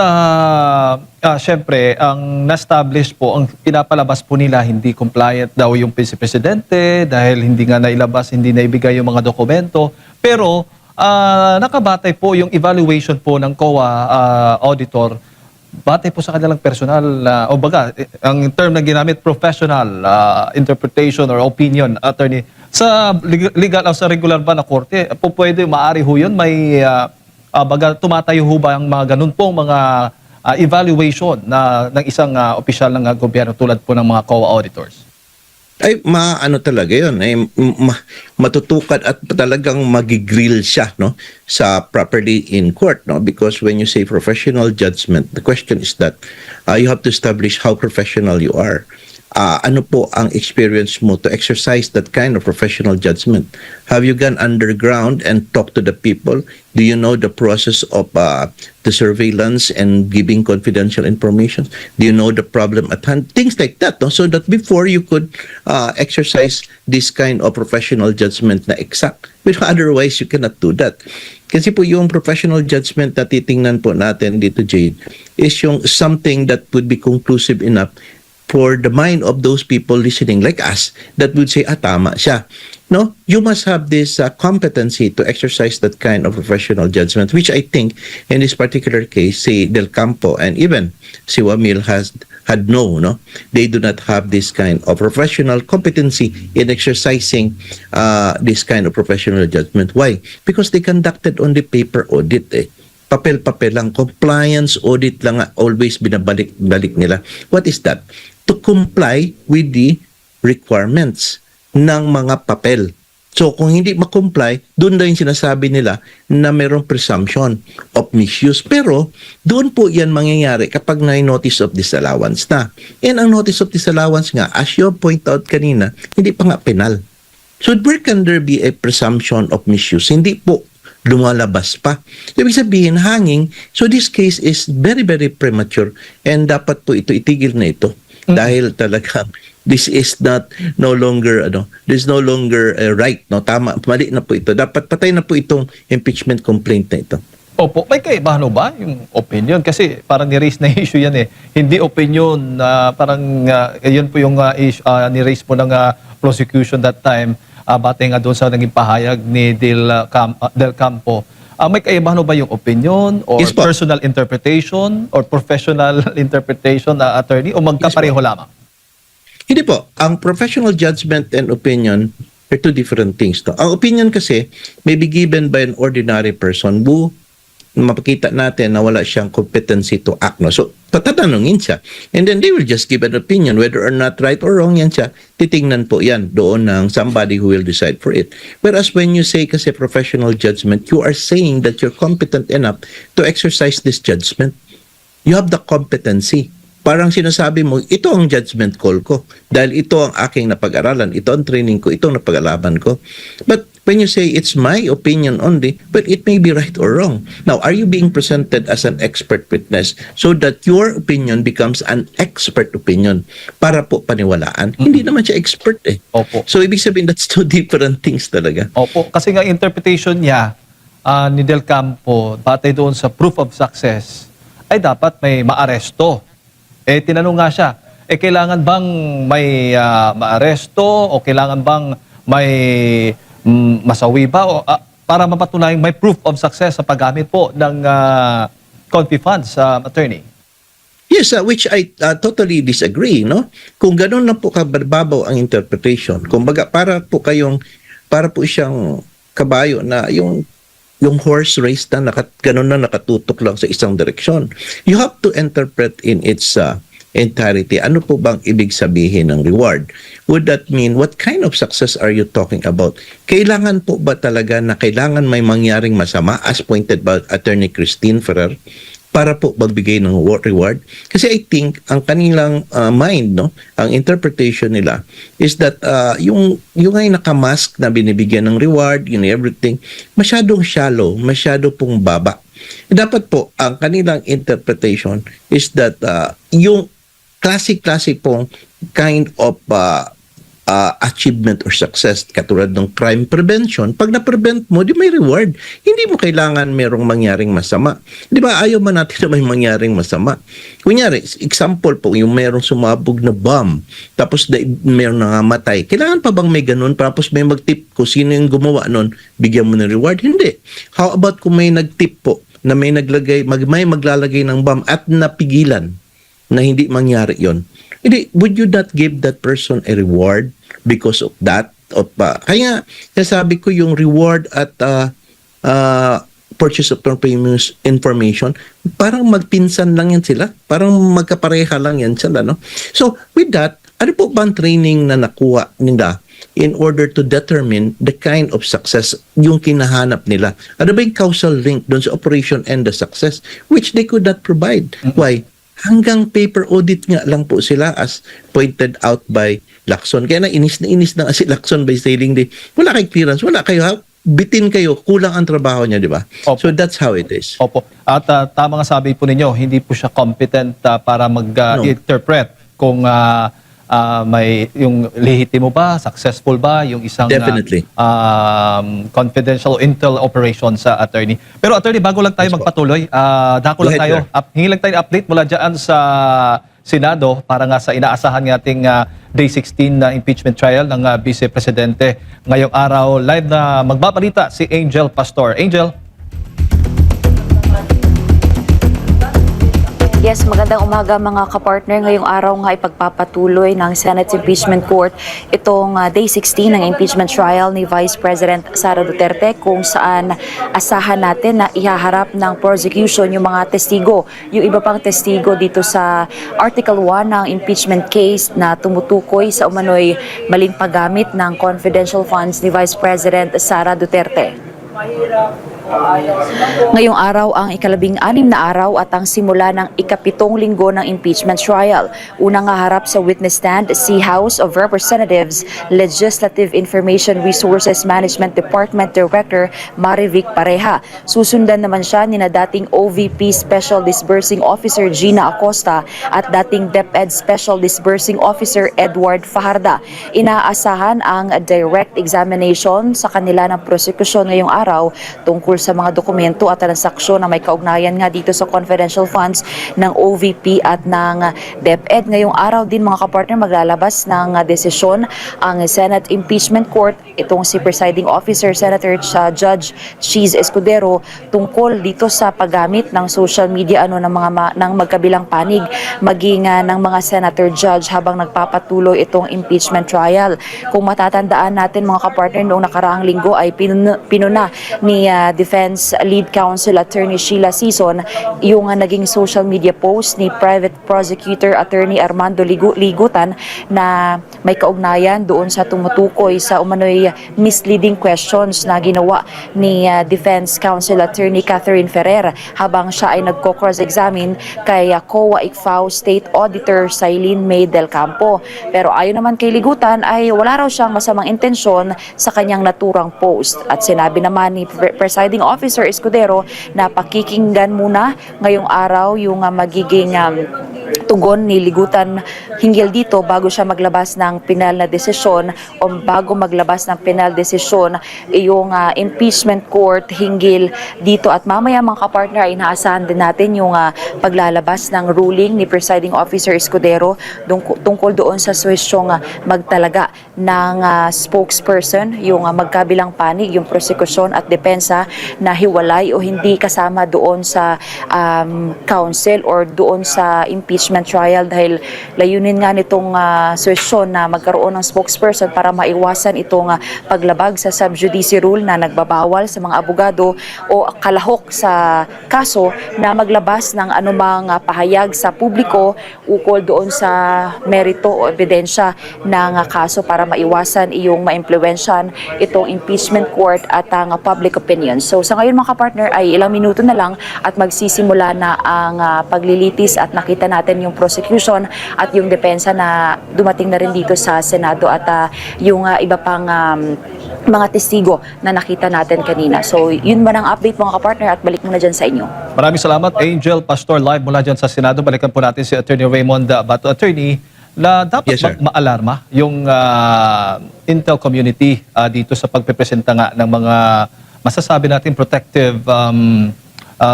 syempre, ang na-establish po, ang pinapalabas po nila, hindi compliant daw yung Vice Presidente dahil hindi nga nailabas, hindi naibigay yung mga dokumento. Pero nakabatay po yung evaluation po ng COA auditor, batay po sa kanilang personal, o baga, ang term na ginamit, professional interpretation or opinion, attorney. Sa legal o sa regular ba na korte, po pwede, maaari ho yun, may baga, tumatayo ho ba ang mga ganun pong mga evaluation ng isang opisyal ng gobyerno tulad po ng mga COA auditors? Ay, maano talaga yun. Ay, matutukan at talagang magigrill siya, no? Sa properly in court, no? Because when you say professional judgment, the question is that you have to establish how professional you are. Ano po ang experience mo to exercise that kind of professional judgment? Have you gone underground and talked to the people? Do you know the process of the surveillance and giving confidential information? Do you know the problem at hand? Things like that, no? So that before you could exercise this kind of professional judgment na exact. But otherwise, you cannot do that. Kasi po yung professional judgment na titingnan po natin dito, Jade, is yung something that would be conclusive enough for the mind of those people listening like us that would say, tama siya. No, you must have this competency to exercise that kind of professional judgment, which I think in this particular case, si Del Campo and even si Wamil had no. They do not have this kind of professional competency in exercising this kind of professional judgment. Why? Because they conducted only paper audit, papel-papel lang, compliance audit lang always binabalik-balik nila. What is that? To comply with the requirements ng mga papel. So kung hindi makomply, doon na yung sinasabi nila na mayroong presumption of misuse. Pero doon po yan mangyayari kapag na notice of disallowance na. And ang notice of disallowance nga, as you point out kanina, hindi pa nga penal. So where can there be a presumption of misuse? Hindi po lumalabas pa. Ibig sabihin, hanging. So this case is very, very premature and dapat po ito itigil na ito. Dahil talagang this is no longer right, no, tama, mali na po ito, dapat patay na po itong impeachment complaint na ito. Opo, may kaibahan ba yung opinion? Kasi parang ni-raise na issue yan eh. Hindi opinion, parang yun po yung ni-raise po ng prosecution that time, batay nga doon sa naging pahayag ni Del Campo. May kaibahan ba yung opinion or Yes po. personal interpretation or professional interpretation na attorney o magkapareho lamang? Hindi po, ang professional judgment and opinion are two different things. To. Ang opinion kasi may be given by an ordinary person who mapakita natin na wala siyang competency to act. No? So, tatanungin siya. And then they will just give an opinion whether or not right or wrong yan siya. Titingnan po yan doon ng somebody who will decide for it. Whereas when you say kasi professional judgment, you are saying that you're competent enough to exercise this judgment. You have the competency. Parang sinasabi mo, ito ang judgment call ko. Dahil ito ang aking napag-aralan, ito ang training ko, ito ang napag-alaman ko. But when you say it's my opinion only, but it may be right or wrong. Now, are you being presented as an expert witness so that your opinion becomes an expert opinion para po paniwalaan? Hindi naman siya expert eh. Opo. So, ibig sabihin, that's two different things talaga. Opo, kasi nga interpretation niya ni Del Campo, batay doon sa proof of success, ay dapat may maaresto. Eh, tinanong nga siya, kailangan bang may maaresto o kailangan bang may masawi ba o, para mapatunayang may proof of success sa paggamit po ng confi funds, attorney? Yes, which I totally disagree, no? Kung gano'n na po kababaw ang interpretation, kumbaga para po siyang kabayo na yung horse race na gano'n na nakatutok lang sa isang direksyon. You have to interpret in its entirety. Ano po bang ibig sabihin ng reward? Would that mean, what kind of success are you talking about? Kailangan po ba talaga na kailangan may mangyaring masama as pointed by Attorney Christine Ferrer para po magbigay ng reward? Kasi I think ang kanilang mind, no, ang interpretation nila is that yung ay nakamask na binibigyan ng reward, everything, masyadong shallow, masyado pong baba. Dapat po, ang kanilang interpretation is that yung classic pong kind of achievement or success, katulad ng crime prevention, pag na-prevent mo, di may reward. Hindi mo kailangan merong mangyaring masama. Di ba, ayaw man natin na may mangyaring masama. Kunyari, example po, yung merong sumabog na bomb, tapos merong nangamatay. Kailangan pa bang may ganun? Tapos may mag-tip kung sino yung gumawa nun, bigyan mo ng reward? Hindi. How about kung may nag-tip po, na may maglalagay ng bomb at napigilan na hindi mangyari yon? Hindi, would you not give that person a reward because of that? Kaya sabi ko yung reward at purchase of famous information, parang magpinsan lang yan sila. Parang magkapareha lang yan sila, no? So, with that, ano po ba ang training na nakuha nila in order to determine the kind of success yung kinahanap nila? Ano ba yung causal link doon sa operation and the success which they could not provide? Why? Hanggang paper audit nga lang po sila as pointed out by Lacson. Kaya na inis na si Lacson by saying wala kay clearance, wala kayo, bitin kayo, kulang ang trabaho niya, di ba? Opo. So that's how it is. Opo. At tama nga sabi po ninyo, hindi po siya competent para mag-interpret kung may yung lehitimo ba, successful ba yung isang Definitely. confidential intel operation sa attorney. Pero attorney, bago lang tayo Yes po. magpatuloy, dako Go lang ahead, tayo. sir. Hingi lang tayo ng update mula dyan sa Senado para nga sa inaasahan nating Day 16 na impeachment trial ng Vice Presidente. Ngayong araw, live na magbabalita si Angel Pastor. Angel? Yes, magandang umaga mga kapartner. Ngayong araw nga ipagpapatuloy ng Senate Impeachment Court itong Day 16 ng impeachment trial ni Vice President Sara Duterte, kung saan asahan natin na ihaharap ng prosecution yung mga testigo, yung iba pang testigo dito sa Article 1 ng impeachment case na tumutukoy sa umano'y maling paggamit ng confidential funds ni Vice President Sara Duterte. Ngayong araw ang ikalabing-anim na araw at ang simula ng ikapitong linggo ng impeachment trial. Unang haharap sa witness stand si House of Representatives Legislative Information Resources Management Department Director Marivic Pareja. Susundan naman siya ni na dating OVP Special Disbursing Officer Gina Acosta at dating DepEd Special Disbursing Officer Edward Fajarda. Inaasahan ang direct examination sa kanila ng prosekusyon ngayong araw tungkol sa mga dokumento at transaksyon na may kaugnayan nga dito sa confidential funds ng OVP at ng DepEd. Ngayong araw din mga kapartner, maglalabas ng desisyon ang Senate Impeachment Court, itong si Presiding Officer Senator Judge Cheese Escudero, tungkol dito sa paggamit ng social media ng magkabilang panig, maging ng mga senator judge habang nagpapatuloy itong impeachment trial. Kung matatandaan natin mga kapartner, noong nakaraang linggo ay pinuna ni Defense Lead Counsel Attorney Sheila Sison yung naging social media post ni Private Prosecutor Attorney Armando Ligutan na may kaugnayan doon sa tumutukoy sa umano'y misleading questions na ginawa ni Defense Counsel Attorney Catherine Ferrer habang siya ay nagko-cross-examine kay COA ICFAO State Auditor Sailin May Del Campo. Pero ayon naman kay Ligutan ay wala raw siyang masamang intensyon sa kanyang naturang post, at sinabi naman ni Presiding Officer Escudero na pakikinggan muna ngayong araw yung magiging tugon ni Ligutan hinggil dito bago siya maglabas ng pinal na desisyon, o bago maglabas ng pinal desisyon yung impeachment court hinggil dito. At mamaya mga kapartner, inaasahan din natin yung paglalabas ng ruling ni Presiding Officer Escudero tungkol doon sa swesyong magtalaga ng spokesperson, yung magkabilang panig, yung prosekusyon at depensa na hiwalay o hindi kasama doon sa counsel or doon sa impeachment trial, dahil layunin nga nitong sesyon na magkaroon ng spokesperson para maiwasan itong paglabag sa sub judice rule na nagbabawal sa mga abogado o kalahok sa kaso na maglabas ng anumang pahayag sa publiko ukol doon sa merito o ebidensya ng kaso para maiwasan iyong maimpluwensyan itong impeachment court at ang public opinion. So sa ngayon mga kapartner ay ilang minuto na lang at magsisimula na ang paglilitis at nakita natin yung prosecution at yung depensa na dumating na rin dito sa Senado at yung iba pang mga testigo na nakita natin kanina. So yun ba ang update mga kapartner, at balik muna dyan sa inyo. Maraming salamat, Angel Pastor, live mula dyan sa Senado. Balikan po natin si Attorney Raymond Bato. Attorney, na dapat Yes, sir. maalarma yung intel community dito sa pagpepresenta nga ng mga masasabi natin protective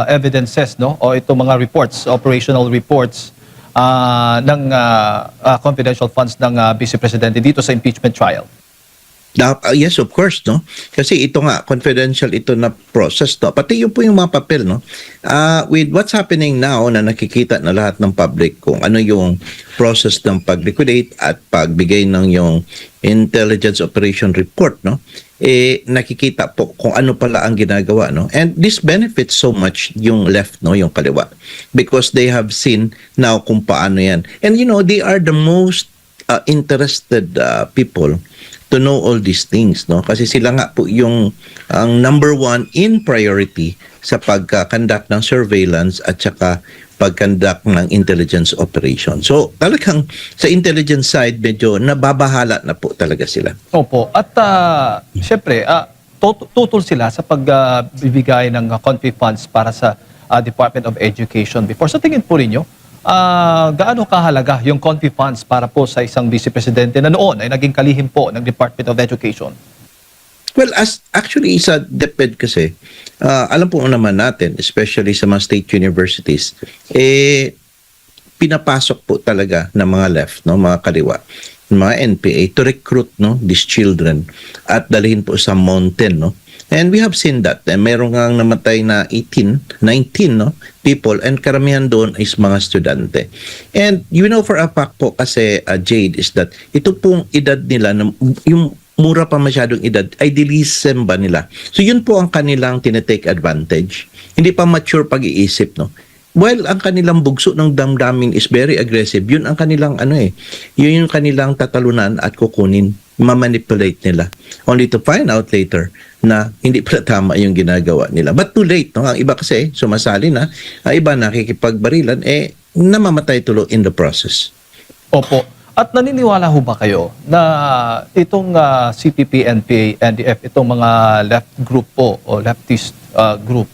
evidences, no? O itong mga reports, operational reports ng confidential funds ng Vice Presidente dito sa impeachment trial. Yes, of course, no? Kasi ito nga, confidential ito na process, no? Pati yun po yung mga papel, no? With what's happening now na nakikita na lahat ng public kung ano yung process ng pag-liquidate at pagbigay ng yung intelligence operation report, no? Nakikita po kung ano pala ang ginagawa, no? And this benefits so much yung left, no? Yung kaliwa. Because they have seen now kung paano yan. And you know, they are the most interested people to know all these things, no? Kasi sila nga po yung ang number one in priority sa pagka-conduct ng surveillance at saka pag-conduct ng intelligence operation. So talagang sa intelligence side medyo nababahala na po talaga sila. Opo. At syempre, tutol sila sa pagbibigay ng conflict funds para sa Department of Education before. Sa tingin po ninyo, gaano kahalaga yung conflict funds para po sa isang Vice Presidente na noon ay naging kalihim po ng Department of Education? Well, actually sa DepEd kasi, alam po naman natin, especially sa mga state universities, pinapasok po talaga ng mga left, no, mga kaliwa, mga NPA to recruit, no, these children at dalhin po sa mountain, no. And we have seen that. Meron ngang namatay na 19 no, people, and karamihan doon is mga estudyante. And you know for a fact po kasi, Jade, is that ito pong edad nila, yung mura pa masyadong edad, idealism ba nila? So yun po ang kanilang tinetake advantage. Hindi pa mature pag-iisip, no? Well, ang kanilang bugso ng damdamin is very aggressive. Yun ang kanilang yun yung kanilang tatalunan at kukunin, mamanipulate nila. Only to find out later na hindi pala tama yung ginagawa nila. But too late, no? Ang iba kasi sumasali na, ang iba nakikipagbarilan, namamatay tulo in the process. Opo. At naniniwala ho ba kayo na itong CPP, NPA, NDF, itong mga left group po o leftist group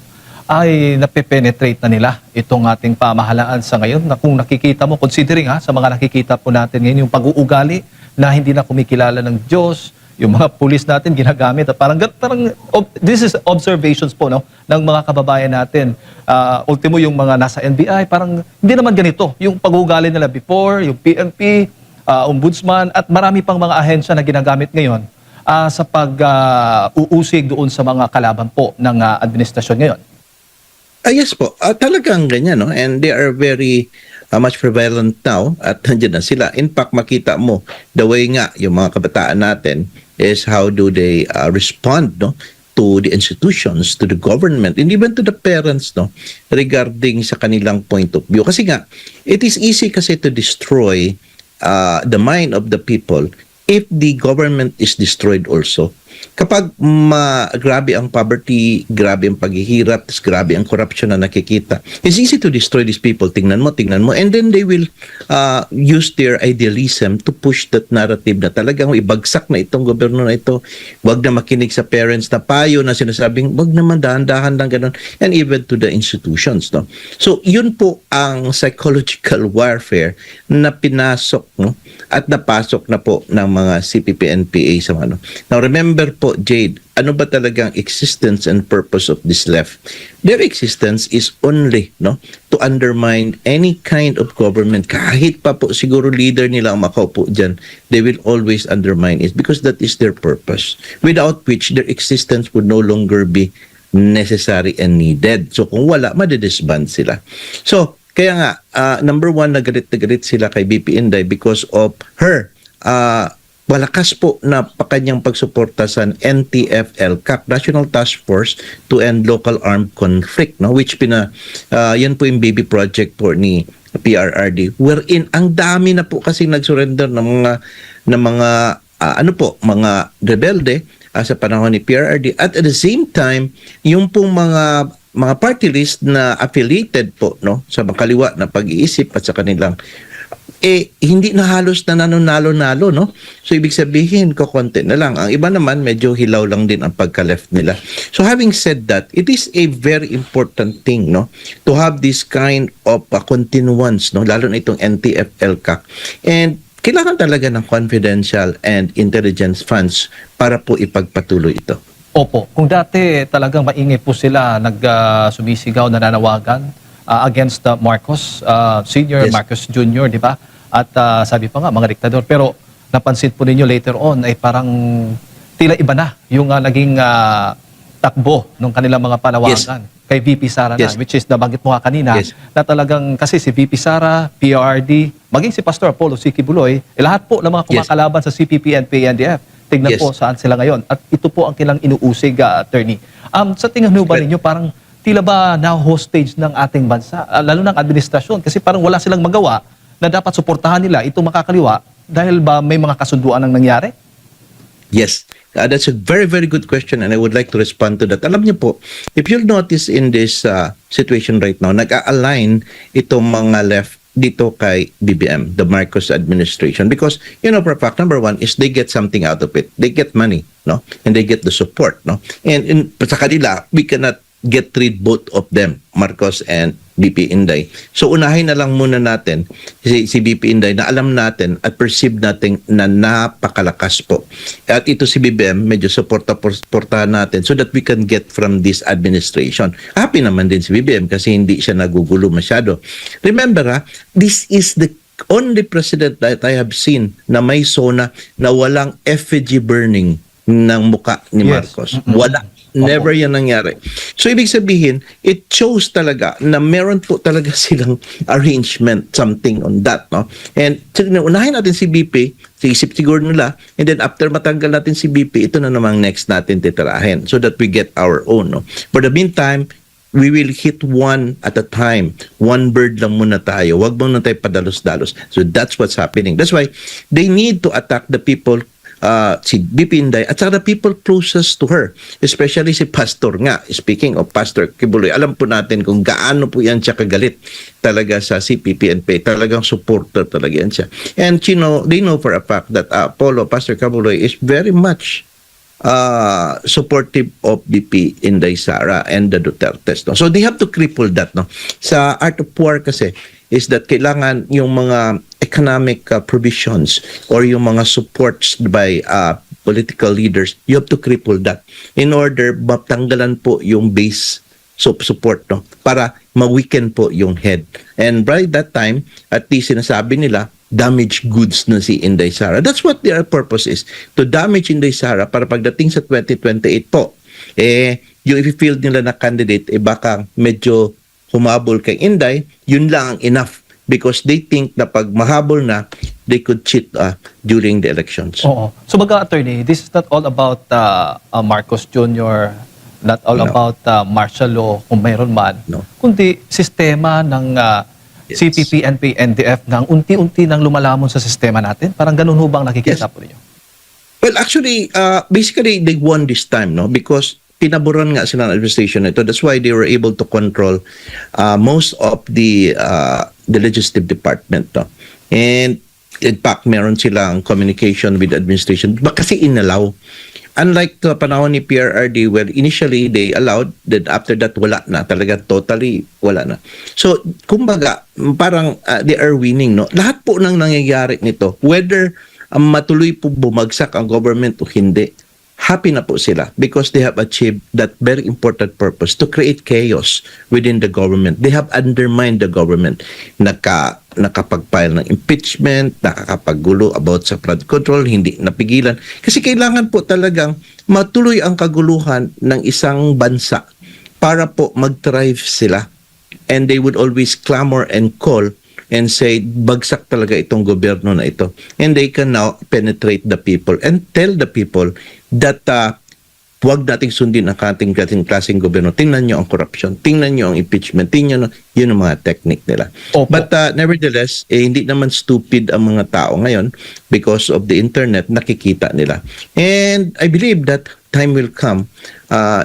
ay nape-penetrate na nila itong ating pamahalaan sa ngayon na kung nakikita mo, considering sa mga nakikita po natin ngayon, yung pag-uugali na hindi na kumikilala ng Diyos, yung mga pulis natin ginagamit, at parang this is observations po, no, ng mga kababayan natin. Ultimo yung mga nasa NBI, parang hindi naman ganito yung pag-uugali nila before, yung PNP, ombudsman, at marami pang mga ahensya na ginagamit ngayon sa pag-uusig doon sa mga kalaban po ng administrasyon ngayon. Yes po, talagang ganyan, no? And they are very much prevalent now at nandiyan na sila. In fact, makita mo, the way nga yung mga kabataan natin is how do they respond, no, to the institutions, to the government, and even to the parents, no, regarding sa kanilang point of view. Kasi nga, it is easy kasi to destroy the mind of the people if the government is destroyed also. Kapag grabe ang poverty, grabe ang paghihirap, grabe ang corruption na nakikita, it's easy to destroy these people. Tingnan mo, and then they will use their idealism to push that narrative na talagang ibagsak na itong gobyerno na ito, wag na makinig sa parents na payo na sinasabing, wag naman dahan-dahan lang ganun, and even to the institutions. No? So, yun po ang psychological warfare na pinasok, no? At napasok na po ng mga CPP-NPA sa ano. Now, remember po, Jade, ano ba talagang existence and purpose of this left? Their existence is only, no, to undermine any kind of government. Kahit pa po siguro leader nila ang makaupo dyan, they will always undermine it because that is their purpose. Without which, their existence would no longer be necessary and needed. So, kung wala, madidisband sila. So, kaya nga, number one, nagalit sila kay BP Inday because of her malakas po na kanyang pagsuporta sa NTF-ELCAC, National Task Force to End Local Armed Conflict, no? Which yan po yung baby project po ni PRRD, wherein ang dami na po kasi nag-surrender ng mga rebelde sa panahon ni PRRD, at the same time, yung pong mga party list na affiliated po, no, sa makaliwa na pag-iisip at sa kanilang hindi na halos na nanalo-nalo, no? So, ibig sabihin, kukonti na lang. Ang iba naman, medyo hilaw lang din ang pagka-left nila. So, having said that, it is a very important thing, no? To have this kind of continuance, no? Lalo na itong NTF-ELCAC. And kailangan talaga ng confidential and intelligence funds para po ipagpatuloy ito. Opo. Kung dati talagang maingay po sila, sumisigaw, nananawagan against Marcos Sr., Yes. Marcos Jr., di ba? At sabi pa nga, mga diktador. Pero napansin po ninyo later on ay parang tila iba na yung naging takbo ng kanilang mga panawagan kay VP Sara na, Yes. which is nabanggit mo nga kanina, Yes. na talagang kasi si VP Sara, PRD, maging si Pastor Apollo Siki Buloy, lahat po ng mga kumakalaban sa CPP, NPA, NDF. Tignan Yes. po saan sila ngayon. At ito po ang kilang inuusig, attorney. Sa tingin mo ba ninyo, parang tila ba now hostage ng ating bansa, lalo ng administrasyon? Kasi parang wala silang magawa na dapat suportahan nila itong makakaliwa dahil ba may mga kasunduan ang nangyari? Yes, that's a very, very good question and I would like to respond to that. Alam niyo po, if you'll notice in this situation right now, nag-a-align itong mga left dito kay BBM, the Marcos administration, because, you know, for a fact, number one is they get something out of it. They get money, no? And they get the support, no? And sa kanila, we cannot get rid both of them, Marcos and BP Inday. So unahin na lang muna natin si BP Inday na alam natin at perceive natin na napakalakas po. At ito si BBM, medyo supportahan natin so that we can get from this administration. Happy naman din si BBM kasi hindi siya nagugulo masyado. Remember this is the only president that I have seen na may SONA na walang effigy burning ng muka ni Yes. Marcos. Wala. Never yan nangyari. So, ibig sabihin, it shows talaga na meron po talaga silang arrangement, something on that, no? And unahin natin si BP, isip siguro nila, and then after matanggal natin si BP, ito na namang next natin titirahin so that we get our own, no? For the meantime, we will hit one at a time. One bird lang muna tayo. Wag muna tayo padalos-dalos. So that's what's happening. That's why they need to attack the people, si BP Inday, at saka the people closest to her. Especially si Pastor nga. Speaking of Pastor Kibuloy, alam po natin kung gaano po yan siya kagalit talaga sa CPP-NP. Talagang supporter talaga yan siya. And they know for a fact that Pastor Kibuloy is very much supportive of BP Inday Sara and the Dutertes, no? So they have to cripple that, no? Sa Art of War kasi is that kailangan yung mga economic provisions or yung mga supports by political leaders, you have to cripple that in order matanggalan po yung base support, no? Para ma-weaken po yung head. And by that time, at least sinasabi nila, damaged goods na si Inday Sara. That's what their purpose is, to damage Inday Sara para pagdating sa 2028 po, yung i-field nila na candidate, baka medyo humabol kay Inday, yun lang ang enough because they think na pag mahabol na, they could cheat during the elections. Oo. So baga, attorney, this is not all about Marcos Jr., not all No. about martial law kung mayroon man, No. kundi sistema ng Yes. CPP, NP, NDF na unti-unti nang lumalamon sa sistema natin. Parang ganun ho bang nakikita Yes. po ninyo? Well, actually, basically, they won this time, no? Because pinaboran nga sila ng administration ito. That's why they were able to control most of the legislative department, no? And in fact, meron silang communication with the administration. Kasi inalaw. Unlike panahon ni PRRD, where initially they allowed, then after that, wala na. Talaga totally wala na. So, kumbaga, parang they are winning, no? Lahat po ng nangyayari nito, whether matuloy po bumagsak ang government o hindi, happy na po sila because they have achieved that very important purpose to create chaos within the government. They have undermined the government. Nakapag-file ng impeachment, nakakapaggulo about sa flood control, hindi napigilan. Kasi kailangan po talagang matuloy ang kaguluhan ng isang bansa para po mag-thrive sila. And they would always clamor and call and say, bagsak talaga itong gobyerno na ito. And they can now penetrate the people and tell the people that huwag nating sundin ang ating klaseng gobyerno. Tingnan nyo ang corruption, tingnan nyo ang impeachment, tingnan nyo, yun ang mga technique nila. Opo. But nevertheless, hindi naman stupid ang mga tao ngayon because of the internet, nakikita nila. And I believe that time will come,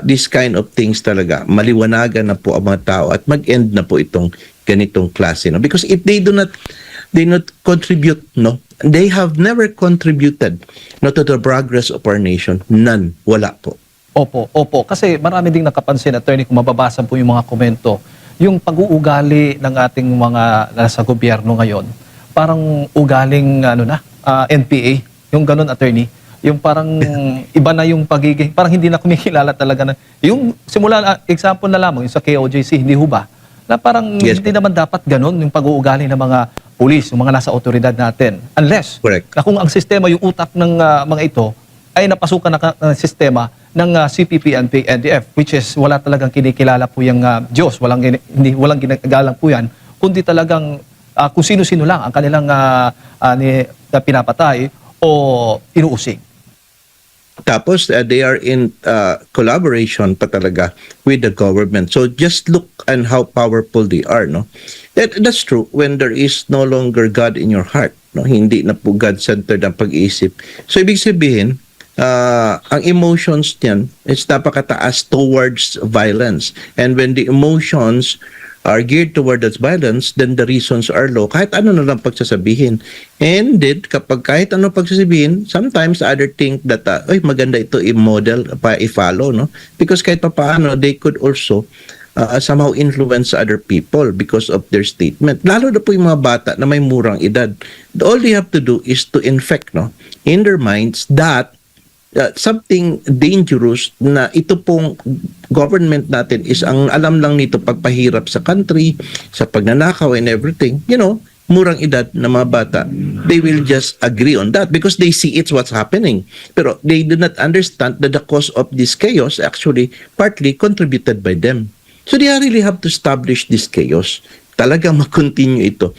this kind of things talaga, maliwanagan na po ang mga tao at mag-end na po itong ganitong klase, no? Because if they not contribute, no, they have never contributed, no, to the progress of our nation. None, wala po. Opo. Kasi marami ding nakapansin, attorney, kung mababasa po yung mga komento, yung pag-uugali ng ating mga nasa gobyerno ngayon, parang ugaling NPA, yung ganun, attorney. Yung parang iba na yung pagiging, parang hindi na kumikilala talaga na. Yung simula, example na lamang, yung sa KOJC, hindi ho ba? Na parang Yes, hindi naman dapat ganun yung pag-uugali ng mga pulis, yung mga nasa otoridad natin. Unless, Correct. na kung ang sistema, yung utak ng mga ito, ay napasukan ng sistema ng CPP and NDF, which is wala talagang kinikilala po yung Diyos, walang ginagalang po yan, kundi talagang kung sino-sino lang ang kanilang na pinapatay o inuusig. Tapos, they are in collaboration pa talaga with the government. So, just look and how powerful they are, no? That's true when there is no longer God in your heart, no? Hindi na po God-centered ang pag-iisip. So, ibig sabihin, ang emotions niyan is napakataas towards violence. And when the emotions are geared toward that violence, then the reasons are low. Kahit ano na lang pagsasabihin. And then, kapag kahit ano pagsasabihin, sometimes other think that, maganda ito i-model, i-follow, no? Because kahit paano, they could also somehow influence other people because of their statement. Lalo na po yung mga bata na may murang edad. All they have to do is to infect, no, in their minds that something dangerous na ito pong government natin is ang alam lang nito pagpahirap sa country, sa pagnanakaw and everything, murang edad na mga bata, they will just agree on that because they see it's what's happening. Pero they do not understand that the cause of this chaos actually partly contributed by them. So they really have to establish this chaos. Talagang mag-continue ito.